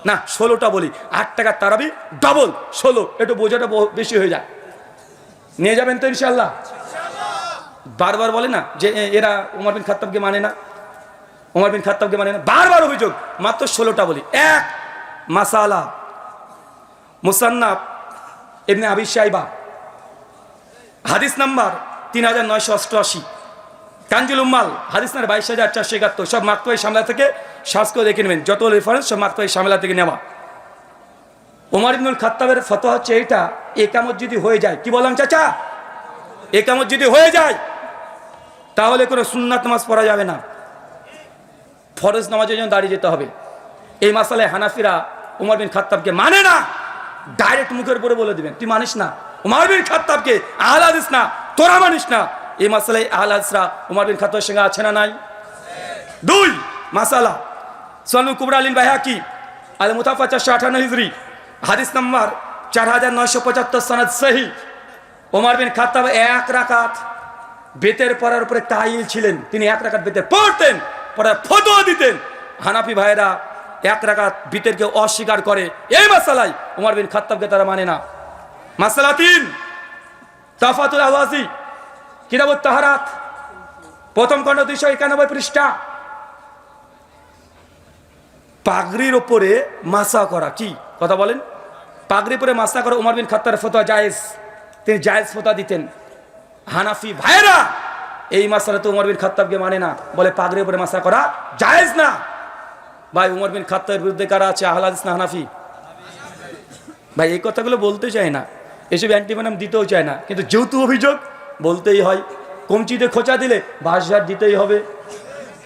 না 16টা বলি। 8 টাকার তারাবি ডবল 16, একটু বোঝাটা বেশি হয়ে যায়। নিয়ে যাবেন তো ইনশাআল্লাহ? বারবার বলে না যে এরা উমর বিন খাত্তাবকে মানে না, উমর বিন খাত্তাবকে মানে না, বারবার অভিযোগ। মাত্র 16টা বলি। এক, মাসালা মুসান্নাফ ইবনে আবি শাইবা হাদিস নাম্বার 3988, কানজুল উম্মাল হাদিস নাম্বার 22471, সব মাকতুবায়ে শামিলা থেকে সার্চ করে দেখে নেবেন, যত রেফারেন্স সব মাকতুবায়ে শামিলা থেকে নেওয়া। ওমর ইবনুল খাত্তাবের ফতোয়া হচ্ছে এইটা, একামত যদি হয়ে যায়, কি বললাম চাচা? একামত যদি হয়ে যায় তাহলে কোনো সুন্নাত নামাজ পড়া যাবে না, ফরজ নামাজের জন্য দাঁড়িয়ে যেতে হবে। এই মাসালায় হানাফিরা উমর বিন খাত্তাবকে মানে না, ডাইরেক্ট মুখের উপরে বলে দিবেন তুই মানিস না উমর বিন খাত্তাবকে, আহলে হাদিস না, তোরা মানিস না। এই মাসালায় আহলে হাদিসরা উমর বিন খাত্তাবের সঙ্গে আছে না নাই? দুই, মাসালা সুনানুল কুবরা লিল বাইহাকি আল মুতাফা 458 হিজরি হাদিস নাম্বার 4975, সনদ সহি। উমর বিন খাত্তাব 1 রাকাত বেতের পড়ার উপরে কাইল ছিলেন, তিনি 1 রাকাত বেতের পড়তেন, পড়া ফতোয়া দিতেন। হানাফি ভাইরা 1 রাকাত বিতেরকে অস্বীকার করে, এই মাসালায় উমর বিন খাত্তাবকে তারা মানে না। মাসালা 3, তাফাতুল আওয়াজি কিতাবুত তাহারাত, প্রথম খণ্ড 291 পৃষ্ঠা। পাগড়ির উপরে মাসা করা, কি কথা বলেন? পাগড়ির উপরে মাসা করা উমর বিন খাত্তাবের ফতোয়া জায়েজ, তিনি জায়েজ ফতোয়া দিতেন। হানাফি ভাইরা এই মাসালা তো উমর বিন খাত্তাবকে মানে না, বলে পাগড়ির উপরে মাসা করা জায়েজ না। ভাই উমর বিন খাত্তাবের বিরুদ্ধে কারা আছে? আহলে হাদিস না হানাফি? ভাই এই কথাগুলো বলতে চায় না, এসব অ্যান্টিভেনাম দিতেও চায় না, কিন্তু যেহেতু অভিযোগ বলতেই হয়। কমচিতে খোঁচা দিলে বাঁশঝাড় দিতেই হবে,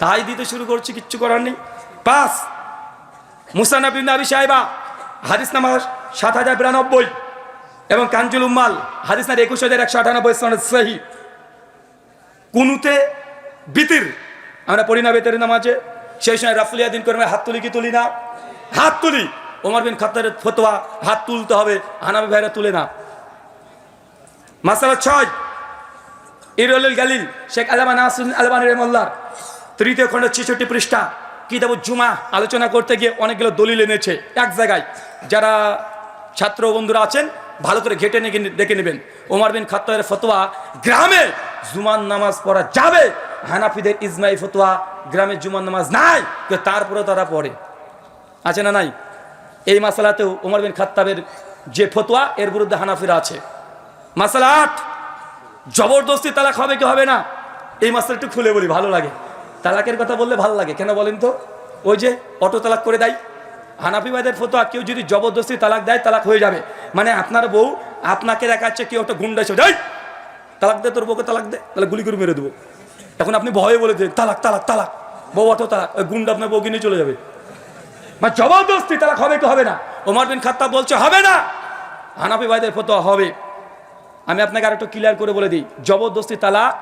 তাই দিতে শুরু করছি, কিচ্ছু করার নেই। 5, মুসান্নাফ ইবনে আবি শাইবা হাদিস নাম্বার 7092 এবং কানজুল উম্মাল হাদিস নাম্বার 21198, সনদ সহি। কুনুতে বিতির আমরা পড়ি না বেতের নামাজে, সেই সময় রাফলিয়া দিন করে হাত তুলি কি তুলি না? হাত তুলি। ওমর বিন খাত্তাবের ফতোয়া হাত তুলতে হবে, হানাফি ভাইরা তুলে না। মাসালা 6, ইরওয়ালুল গালিল শেখ আল্লামা নাসিরুদ্দিন আলবানী রাহিমাহুল্লাহ 3য় খণ্ড 66 পৃষ্ঠা কিতাবুজ জুমা আলোচনা করতে গিয়ে অনেকগুলো দলিল এনেছে এক জায়গায়। যারা ছাত্র বন্ধুরা আছেন ভালো করে ঘেটে দেখে নেবেন। ওমর বিন খাত্তাবের ফতোয়া গ্রামে জুমার নামাজ পড়া যাবে, হানাফিদের ইজমাই ফতোয়া গ্রামে জুমার নামাজ নাই, কিন্তু তারপরেও তারা পড়ে, আছে না নাই? এই মাসালাতেও ওমর বিন খাত্তাবের যে ফতোয়া এর বিরুদ্ধে হানাফিরা আছে। মাসালা 8, জবরদস্তি তালাক হবে কি হবে না? এই মাসালা একটু খুলে বলি, ভালো লাগে। তালাকের কথা বললে ভালো লাগে, কেন বলেন তো? ওই যে অটো তালাক করে দেয় হানাফি ভাইদের ফতোয়া, কেউ যদি জবরদস্তি তালাক দেয় তালাক হয়ে যাবে। মানে আপনার বউ আপনাকে দেখাচ্ছে কেউ একটা গুন্ডা এসে দেয় তালাক দে, তোর বউকে তালাক দে, তাহলে গুলি করে মেরে দেবো। এখন আপনি ভয়ে বলে দেন তালাক তালাক তালাক, বউ অটো তালাক, ওই গুন্ডা আপনার বউকে নিয়ে চলে যাবে। মানে জবরদস্তি তালাক হবে কি হবে না? ওমর বিন খাত্তাব বলছে হবে না, হানাফি ভাইদের ফতোয়া হবে। আমি আপনাকে আর একটু ক্লিয়ার করে বলে দিই, জবরদস্তি তালাক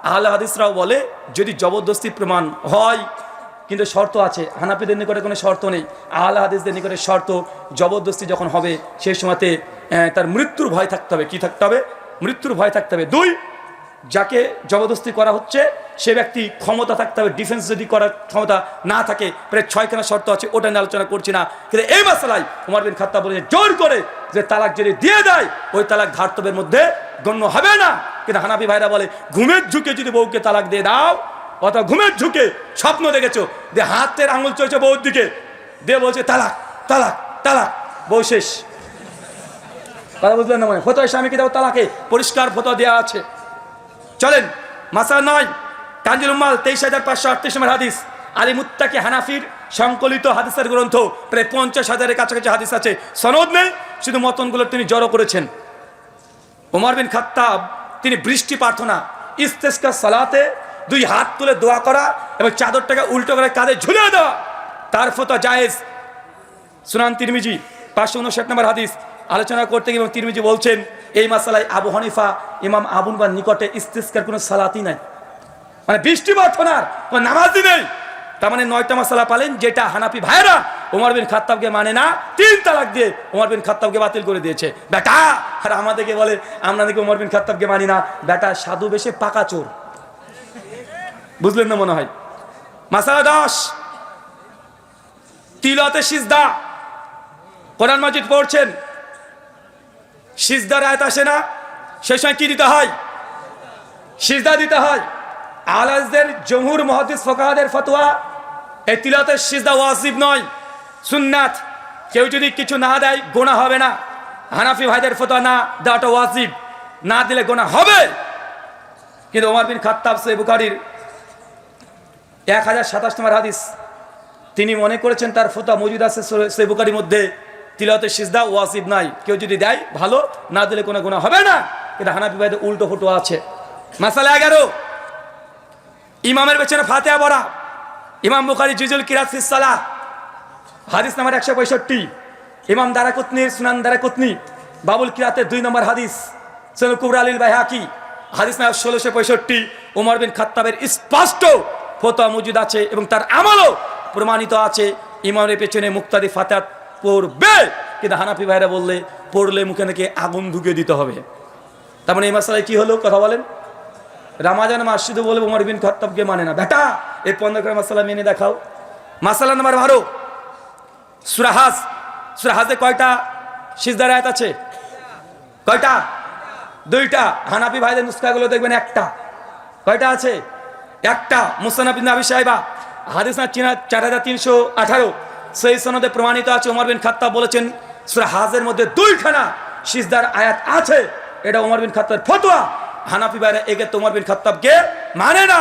আহলে হাদিসরাও বলে যদি জবরদস্তি প্রমাণ হয়, কিন্তু শর্ত আছে। হানাফিদের নিকটে কোনো শর্ত নেই, আহলে হাদিসদের নিকটে শর্ত। জবরদস্তি যখন হবে সেই সময়তে তার মৃত্যুর ভয় থাকতে হবে। কি থাকতে হবে? মৃত্যুর ভয় থাকতে হবে। 2, যাকে জবরদস্তি করা হচ্ছে সে ব্যক্তি ক্ষমতা থাকতে হবে, ডিফেন্স যদি করার ক্ষমতা না থাকে। প্রায় 6খানা শর্ত আছে, ওটা নিয়ে আলোচনা করছি না। কিন্তু এই মাসালায় ওমর বিন খাত্তাব বলে জোর করে যে তালাক যদি দিয়ে দেয় ওই তালাক ধার্তব্যের মধ্যে গণ্য হবে না। কিন্তু হানাফি ভাইরা বলে ঘুমের ঝুঁকে যদি বউকে তালাক দিয়ে দাও, অথবা ঘুমের ঝুঁকে স্বপ্ন দেখেছো যে হাতের আঙুল চলছে বউর দিকে, দিয়ে বলছে তালাক তালাক তালাক, বউ শেষ। কথা বুঝলেন না? মানে ফতোয়া স্বামীকে দাও তালাকে, পরিষ্কার ফতোয়া দেওয়া আছে। চলেন মাসালা 9 কাঞ্জুল উম্মাল 23,538 নম্বর হাদিস। আলী মুত্তাকি হানাফির সংকলিত হাদিসের গ্রন্থ, প্রায় 50,000-এর কাছাকাছি হাদিস আছে, সনদ নেই, শুধু মতনগুলো তিনি জড়ো করেছেন। ওমর বিন খাত্তাব তিনি বৃষ্টি প্রার্থনা, ইস্তেসকা সালাতে 2 হাত তুলে দোয়া করা এবং চাদরটাকে উল্টো করে কাঁধে ঝুলিয়ে দেওয়া, তার ফতোয়া জায়েজ। সুনান তিরমিজি 559 নম্বর হাদিস আলোচনা করতে গিয়ে তিরমিজি বলছেন এই মাসালায় আবু হানিফা ইমাম আবুনবার নিকটে ইস্তেসকার কোনো সালাতই নাই, মানে বৃষ্টি প্রার্থনার কোনো নামাজই নেই। তার মানে 9টা মাসালা পালেন, যেটা হানাফি ভাইরা ওমর বিন খাত্তাবকে মানে না, 3 তালাক দিয়ে ওমর বিন খাত্তাবকে বাতিল করে দিয়েছে বেটা। আর আমাদেরকে বলে আমরা নাকি ওমর বিন খাত্তাবকে মানি না, বেটা সাধু বেশে পাকা চোর। বুঝলেন না মনে হয়? মাসালা 10 তিলাওয়াতে সিজদা। কোরআন মাজিদ পড়ছেন, সিজদার আয়াত আসে না, সেই সময় কি দিতে হয়? সিজদা দিতে হয়। আলাজদের জমহুর মুহাদ্দিস ফুকাহাদের ফতোয়া, এই তিলাওয়াতের সিজদা ওয়াজিব নয়, সুন্নাত। কেউ যদি কিছু না দেয় গুনাহ হবে না। হানাফি ভাইদের ফতোয়া না দেওয়াটা ওয়াজিব, না দিলে গুনাহ হবে। কিন্তু ওমর বিন খাত্তাব সহিহ বুখারীর 1027 নম্বর হাদিস, তিনি মনে করেছেন তার ফতোয়া মজুদ আছে সহিহ বুখারীর মধ্যে, তিলাওয়াতের সিজদা ওয়াজিব নাই, কেউ যদি দেয় ভালো, না দিলে কোনো গুনাহ হবে না। কিন্তু হানাফি ভাইদের উল্টো ফতোয়া আছে। মাসালা 11 ইমামের পেছনে ফাতিহা পড়া। ইমাম বুখারী জুজুল কিরাত ফিস সালাহ হাদিস নাম্বার 165, ইমাম দারাকুতনির সুনান দারাকুতনি বাবুল কিরাতের 2 নম্বর হাদিস, সুনান কুবরা আলিল বাইহাকি হাদিস নাম্বার 1665। ওমর বিন খাত্তাবের স্পষ্ট ফতোয়া মজুদ আছে এবং তার আমলও প্রমাণিত আছে, ইমামের পেছনে মুক্তাদি ফাতিহা পড়বে। কিন্তু হানাফি ভাইরা বললে পড়লে মুখে নাকি আগুন ঢুকিয়ে দিতে হবে। তার মানে এই মাসালায় কি হলো কথা বলেন? রামাজান মাস শুধু বলে ওমর বিন খাত্তাবকে মানে না, বেটা এই 15 করে মাসালা মেনে দেখাও। মাসালা নাম্বার 12 সূরা হাজ। সূরা হাজে কয়টা সিজদার আয়াত আছে? কয়টা? 2টা। হানাফি ভাইদের নুসখাগুলো দেখবেন একটা। কয়টা আছে? একটা। মুসনাদ ইবনে আবি শাইবা হাদিস না 4318 সহিহ সনদে প্রমাণিত আছে, ওমর বিন খাত্তাব বলেছেন সূরা হাজের মধ্যে 2খানা সিজদার আয়াত আছে, এটা ওমর বিন খাত্তাবের ফতোয়া। হানাফি ভাইরা একে ওমর বিন খাত্তাবকে মানে না।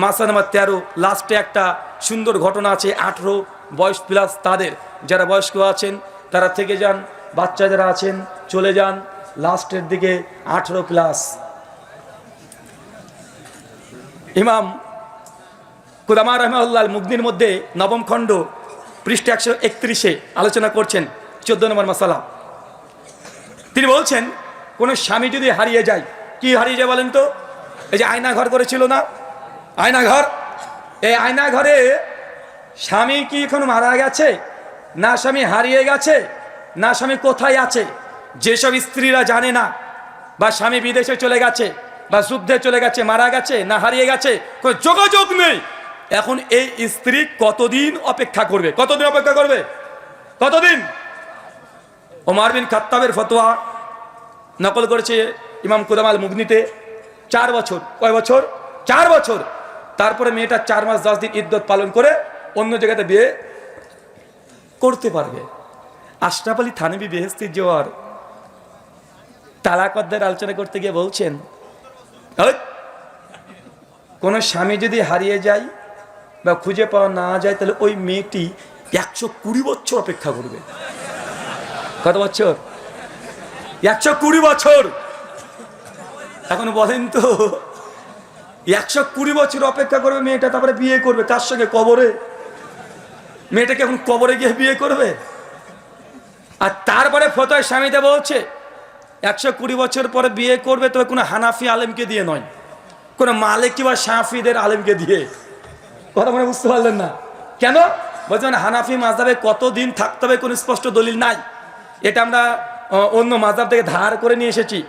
মাসলা নাম্বার 13 লাস্টে একটা সুন্দর ঘটনা আছে, 18 বয়স প্লাস তাদের, যারা বয়স্ক আছেন তারা থেকে যান, বাচ্চা যারা আছেন চলে যান, লাস্টের দিকে 18 প্লাস। ইমাম কুদামা রাহিমাহুল্লাহ মুগনির মধ্যে 9ম খণ্ড পৃষ্ঠা 131-এ আলোচনা করছেন 14 নম্বর মাসালা। তিনি বলছেন কোন স্বামী যদি হারিয়ে যায়, কি হারিয়ে যায় বলেন তো? এই যে আয়না ঘর করেছিল না, আয়না ঘর, এই আয়না ঘরে স্বামী কি এখন মারা গেছে, না স্বামী হারিয়ে গেছে, না স্বামী কোথায় আছে, যেসব স্ত্রীরা জানে না, বা স্বামী বিদেশে চলে গেছে, বা যুদ্ধে চলে গেছে, মারা গেছে, না হারিয়ে গেছে, কোনো যোগাযোগ নেই, এখন এই স্ত্রী কতদিন অপেক্ষা করবে? কতদিন অপেক্ষা করবে? কতদিন? ওমর বিন খাত্তাবের ফতোয়া নকল করেছে ইমাম কুদামাল মুগনিতে 4 বছর। কয় বছর? 4 বছর। তারপরে মেয়েটা 4 মাস 10 দিন ইদ্যত পালন করে অন্য জায়গাতে বিয়ে করতে পারবে। আশরাফ আলী থানভী বেহেশতির জোয়ার তালাক অধ্যায়ের আলোচনা করতে গিয়ে বলছেন কোন স্বামী যদি হারিয়ে যায় বা খুঁজে পাওয়া না যায়, তাহলে ওই মেয়েটি 120 বছর অপেক্ষা করবে। কত বছর? 120 বছর। এখন বলেন তো 120 বছর অপেক্ষা করবে মেয়েটা, তারপরে বিয়ে করবে কার সঙ্গে? কবরে। মেয়েটাকে এখন কবরে গিয়ে বিয়ে করবে? আর তারপরে ফতোয়া স্বামীতে বলছে 120 বছর পরে বিয়ে করবে, তবে কোনো হানাফি আলেমকে দিয়ে নয়, কোনো মালিকি বা শাফিদের আলেমকে দিয়ে। কথা মনে বুঝতে পারলেন না কেন? বলছেন হানাফি মাযহাবে কতদিন থাকতে হবে কোনো স্পষ্ট দলিল নাই, এটা আমরা অন্য মাযহাব থেকে ধার করে নিয়ে এসেছি।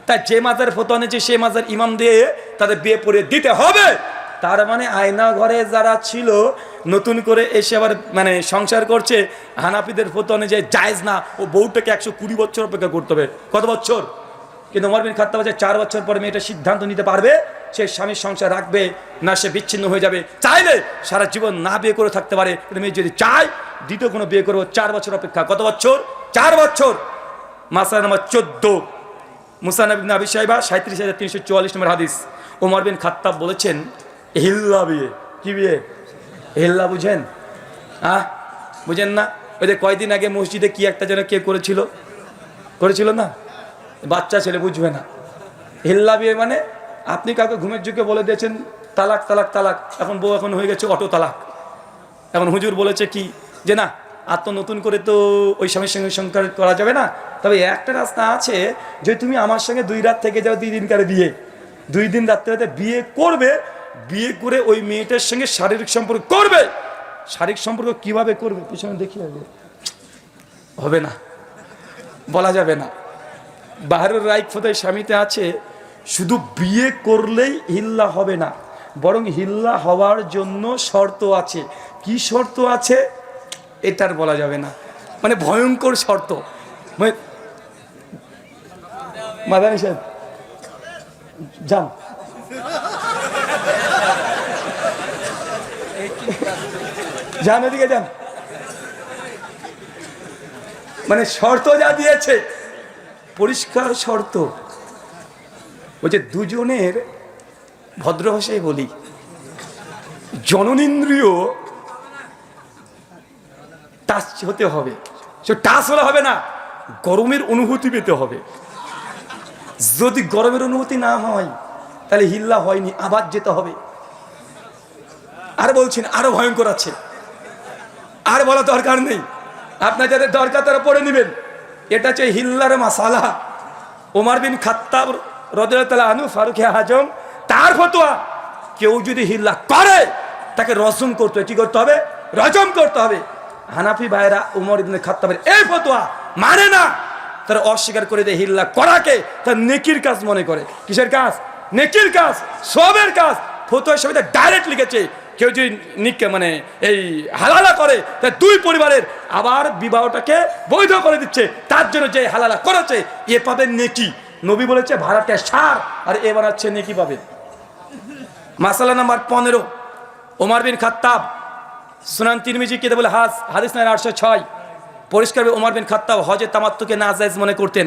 তাই যে মাযহাবের ফতোয়া নিয়েছে সেই মাযহাবের ইমাম দিয়ে তাদের বিয়ে পড়িয়ে দিতে হবে। তার মানে আয়না ঘরে যারা ছিল নতুন করে এসে আবার মানে সংসার করছে, হানাফিদের ফতোয়া অনুযায়ী জায়েজ না, ও বউটাকে 120 বছর অপেক্ষা করতে হবে। কত বছর? কিন্তু ওমর বিন খাত্তাব 4 বছর পরে মেয়েটা সিদ্ধান্ত নিতে পারবে সে স্বামীর সংসার রাখবে না সে বিচ্ছিন্ন হয়ে যাবে। চাইলে সারা জীবন না বিয়ে করে থাকতে পারে, কিন্তু মেয়ে যদি চায় দ্বিতীয় কোনো বিয়ে করবো, 4 বছর অপেক্ষা। কত বছর? 4 বছর। মাসআলা নাম্বার 14, মুসান্নাফ ইবনে আবি শাইবা 37,344 নম্বর হাদিস। ওমর বিন খাত্তাব বলেছেন হিল্লা বিয়ে। কি বিয়ে? হিল্লা বুঝেন? বুঝেন না? ওই যে কয়দিন আগে মসজিদে কি একটা যেন কে করেছিল না, বাচ্চা ছেলে, বুঝবে না। হিল্লা বিয়ে মানে আপনি কাউকে ঘুমের যুগে বলে দিয়েছেন তালাক তালাক তালাক, এখন বউ এখন হয়ে গেছে অটো তালাক। এখন হুজুর বলেছে কি যে না, আর তো নতুন করে তো ওই স্বামীর সঙ্গে সংসার করা যাবে না, তবে একটা রাস্তা আছে যে তুমি আমার সঙ্গে 2 রাত থেকে যাও, 2 দিন করে বিয়ে, 2 দিন রাত্রে রাতে বিয়ে করবে, বিয়ে করে ওই মেয়েটার সঙ্গে শারীরিক সম্পর্ক করবে। শারীরিক সম্পর্ক কিভাবে করবে পিছনে দেখি হবে না, বলা যাবে না। বাহারুর রাইক ফতোয়া স্বামীতে আছে শুধু বিয়ে করলেই হিল্লা হবে না, বরং হিল্লা হওয়ার জন্য শর্ত আছে। কি শর্ত আছে এটার বলা যাবে না, মানে ভয়ঙ্কর শর্ত। মাদানী সাহেব যান, যান ওদিকে যান। মানে শর্ত যা দিয়েছে পরিষ্কার শর্ত। ওই যে দুজনের ভদ্র ভাষায় বলি, জননেন্দ্রিয় টাচ হতে হবে। সে টাচ হলে হবে না, গরমের অনুভূতি পেতে হবে। যদি গরমের অনুভূতি না হয় তাহলে হিল্লা হয়নি, আবার যেতে হবে। আর বলছেন আরো ভয়ঙ্কর আছে, আর বলা দরকার নেই, আপনার যাদের দরকার তারা পড়ে নেবেন। এটা হচ্ছে হিল্লার মাসালা। ওমর বিন খাত্তাব রাদিয়াল্লাহু তাআলা আনহু, ফারুক আজম, তার ফতোয়া কেউ যদি হিল্লা করে তাকে রজম করতে হবে। কি করতে হবে? রজম করতে হবে। হানাফি ভাইরা ওমর ইবনে খাত্তাবের এই ফতোয়া মানে না, তারা অস্বীকার করে দেয় হিল্লা করাকে তার নেকির কাজ মনে করে। কিসের কাজ? নেকির কাজ, সবের কাজ। ফতোয়ার সঙ্গে ডাইরেক্ট লিখেছে কেউ যদি মানে এই হালালা করে তার 2 পরিবারের আবার বিবাহটাকে বৈধ করে দিচ্ছে, তার জন্য যে হালালা করেছে এ পাবে নেকি। নবী বলেছে ভাড়াটা সার, আর এ বানাচ্ছে নেকি পাবে। মাসালা নাম্বার 15, ওমর বিন খাত্তাব, সুনান তিরমিজি কিতাবুল হাজ, হাদিস নাম্বার 806, পরিষ্কার ওমর বিন খাত্তাব হজে তামাত্তুকে নাজায়েজ মনে করতেন।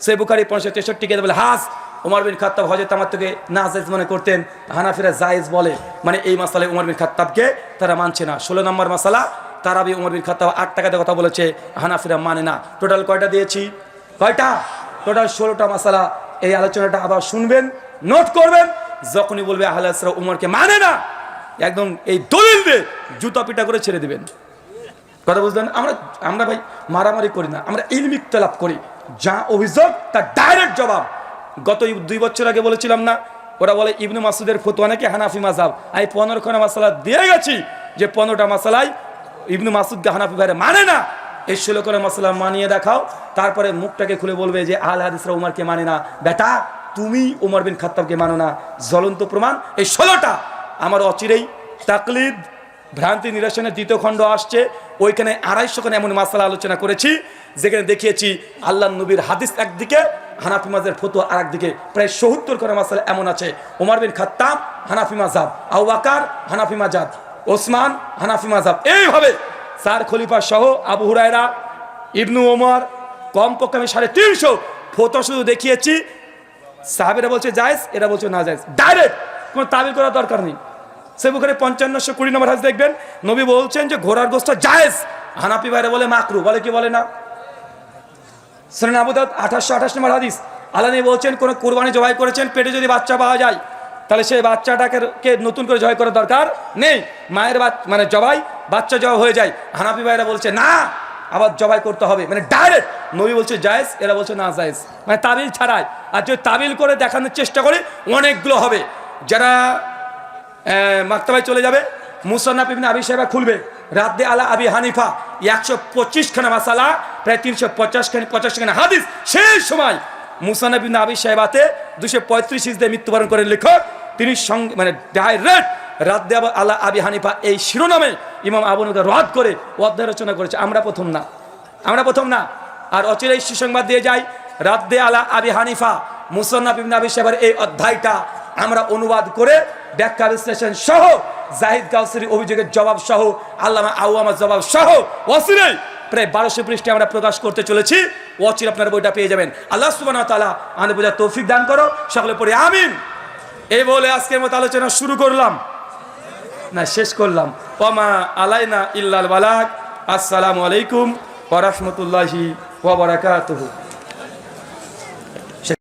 সহিহ বুখারী 563 কিতাবুল হাজ, ওমর বিন খাত্তাব হজে তামাত্তুকে নাজায়েজ মনে করতেন, হানাফিরা জায়েজ বলে। মানে এই মাসালায় ওমর বিন খাত্তাবকে তারা মানছে না। 16 নম্বর মাসালা, তারাবি ওমর বিন খাত্তাব 8 টাকাতে কথা বলেছে, হানাফিরা মানে না। টোটাল কয়টা দিয়েছি? কয়টা? টোটাল 16টা মাসালা। এই আলোচনাটা আবার শুনবেন, নোট করবেন। যখনই বলবে আহলে হাদিসরা উমরকে মানে না, একদম এই দলিল দিয়ে জুতা পিটা করে ছেড়ে দিবেন। কথা বুঝলেন? আমরা ভাই মারামারি করি না, আমরা ইলমি ইখতিলাফ করি। যা অভিযোগ তার ডাইরেক্ট জবাব। গত 2 বছর আগে বলেছিলাম না, ওরা বলে ইবনে মাসউদের ফতোয়া নাকি হানাফি মাযহাব। আমি 15খানা মাসালা দিয়ে গেছি যে 15টা মাসালাই ইবনে মাসউদকে হানাফি ভাইরা মানে না। এই 16খানা মাসালা মানিয়ে দেখাও, তারপরে মুখটাকে খুলে বলবে যে আহলে হাদিসরা উমরকে মানে না। বেটা তুমি ওমর বিন খাত্তাবকে মানো না, জ্বলন্ত প্রমাণ এই 16টা। আমার অচিরেই তাকলিদ ভ্রান্তি নিরসনের 2য় খণ্ড আসছে, ওইখানে 250খানা এমন মাসালা আলোচনা করেছি যেখানে দেখিয়েছি আল্লাহ নবীর হাদিস একদিকে, হানাফি মাযহাবের ফতোয়া আর একদিকে। প্রায় 70খানা মাসালা এমন আছে। ওমর বিন খাত্তাব হানাফি মাযহাব, আবু বকর হানাফি মাযহাব, ওসমান হানাফি মাযহাব, এইভাবে 4 খলিফা সহ আবু হুরায়রা, ইবনু ওমর, কমপক্ষে আমি 350 ফতোয়া শুধু দেখিয়েছি। সাহাবীরা বলছে জায়েজ, এরা বলছে না জায়েজ, ডাইরেক্ট, কোনো তাবিল করার দরকার নেই। সহিহ বুখারী 5520 নম্বর হাদিস দেখবেন, নবী বলছেন যে ঘোড়ার গোশত জায়েজ, হানাফি ভাইরা বলে মাকরু। বলে কি বলে না? সুনান আবু দাউদ 2828 নম্বর হাদিস, আল্লাহ নবী বলছেন কোন কুরবানি জবাই করেছেন, পেটে যদি বাচ্চা পাওয়া যায় তাহলে সেই বাচ্চাটাকে নতুন করে জবাই করার দরকার নেই। মায়ের মানে জবাই, বাচ্চা জবাই হয়ে যায়। হানাফি ভাইরা বলছে না, আবার জবাই করতে হবে। মানে ডাইরেক্ট নবী বলছে জায়েজ, এরা বলছে না জায়েজ, মানে তাবিল ছাড়াই। আর যদি তাবিল করে দেখানোর চেষ্টা করে অনেকগুলো হবে। যারা মাকতাবায় চলে যাবে, মুসান্নাফ ইবনে আবি শাইবা খুলবে, রাদ্দে আলা আবি হানিফা 125খানা মাসালা, প্রায় 350খানা হাদিস। সেই সময় মুসান্নাফ ইবনে আবি শাইবাতে 235 হিজরিতে মৃত্যুবরণ করেন লেখক। তিনি মানে ডাইরেক্ট রাদ্দে আলা আবি হানিফা এই শিরোনামে ইমাম আবু দাউদ রদ করে অধ্যায় রচনা করেছে। আমরা প্রথম না। আর অচিরেই সুসংবাদ দিয়ে যাই, রাদ্দে আলা আবি হানিফা মুসান্নাফ ইবনে আবি শাইবার এই অধ্যায়টা আমরা অনুবাদ করে ব্যাখ্যা বিশ্লেষণ সহ জাহিদ কাউসারি অভিযোগের জবাব সহ আল্লামা আউয়ামার জবাব সহ অচিরেই প্রায় 1200 পৃষ্ঠা আমরা প্রকাশ করতে চলেছি। অচিরে আপনারা বইটা পেয়ে যাবেন। আল্লাহ সুবহানাহু ওয়া তাআলা আমাদের বোঝার তৌফিক দান করো, সকলে পড়ে আমিন। এই বলে আজকের মতো আলোচনা শুরু করলাম না শেষ করলাম। ওমা আলাইনা ইল্লাল বালাগ। আসসালামু আলাইকুম ওয়া রাহমাতুল্লাহি ওয়া বারাকাতুহু।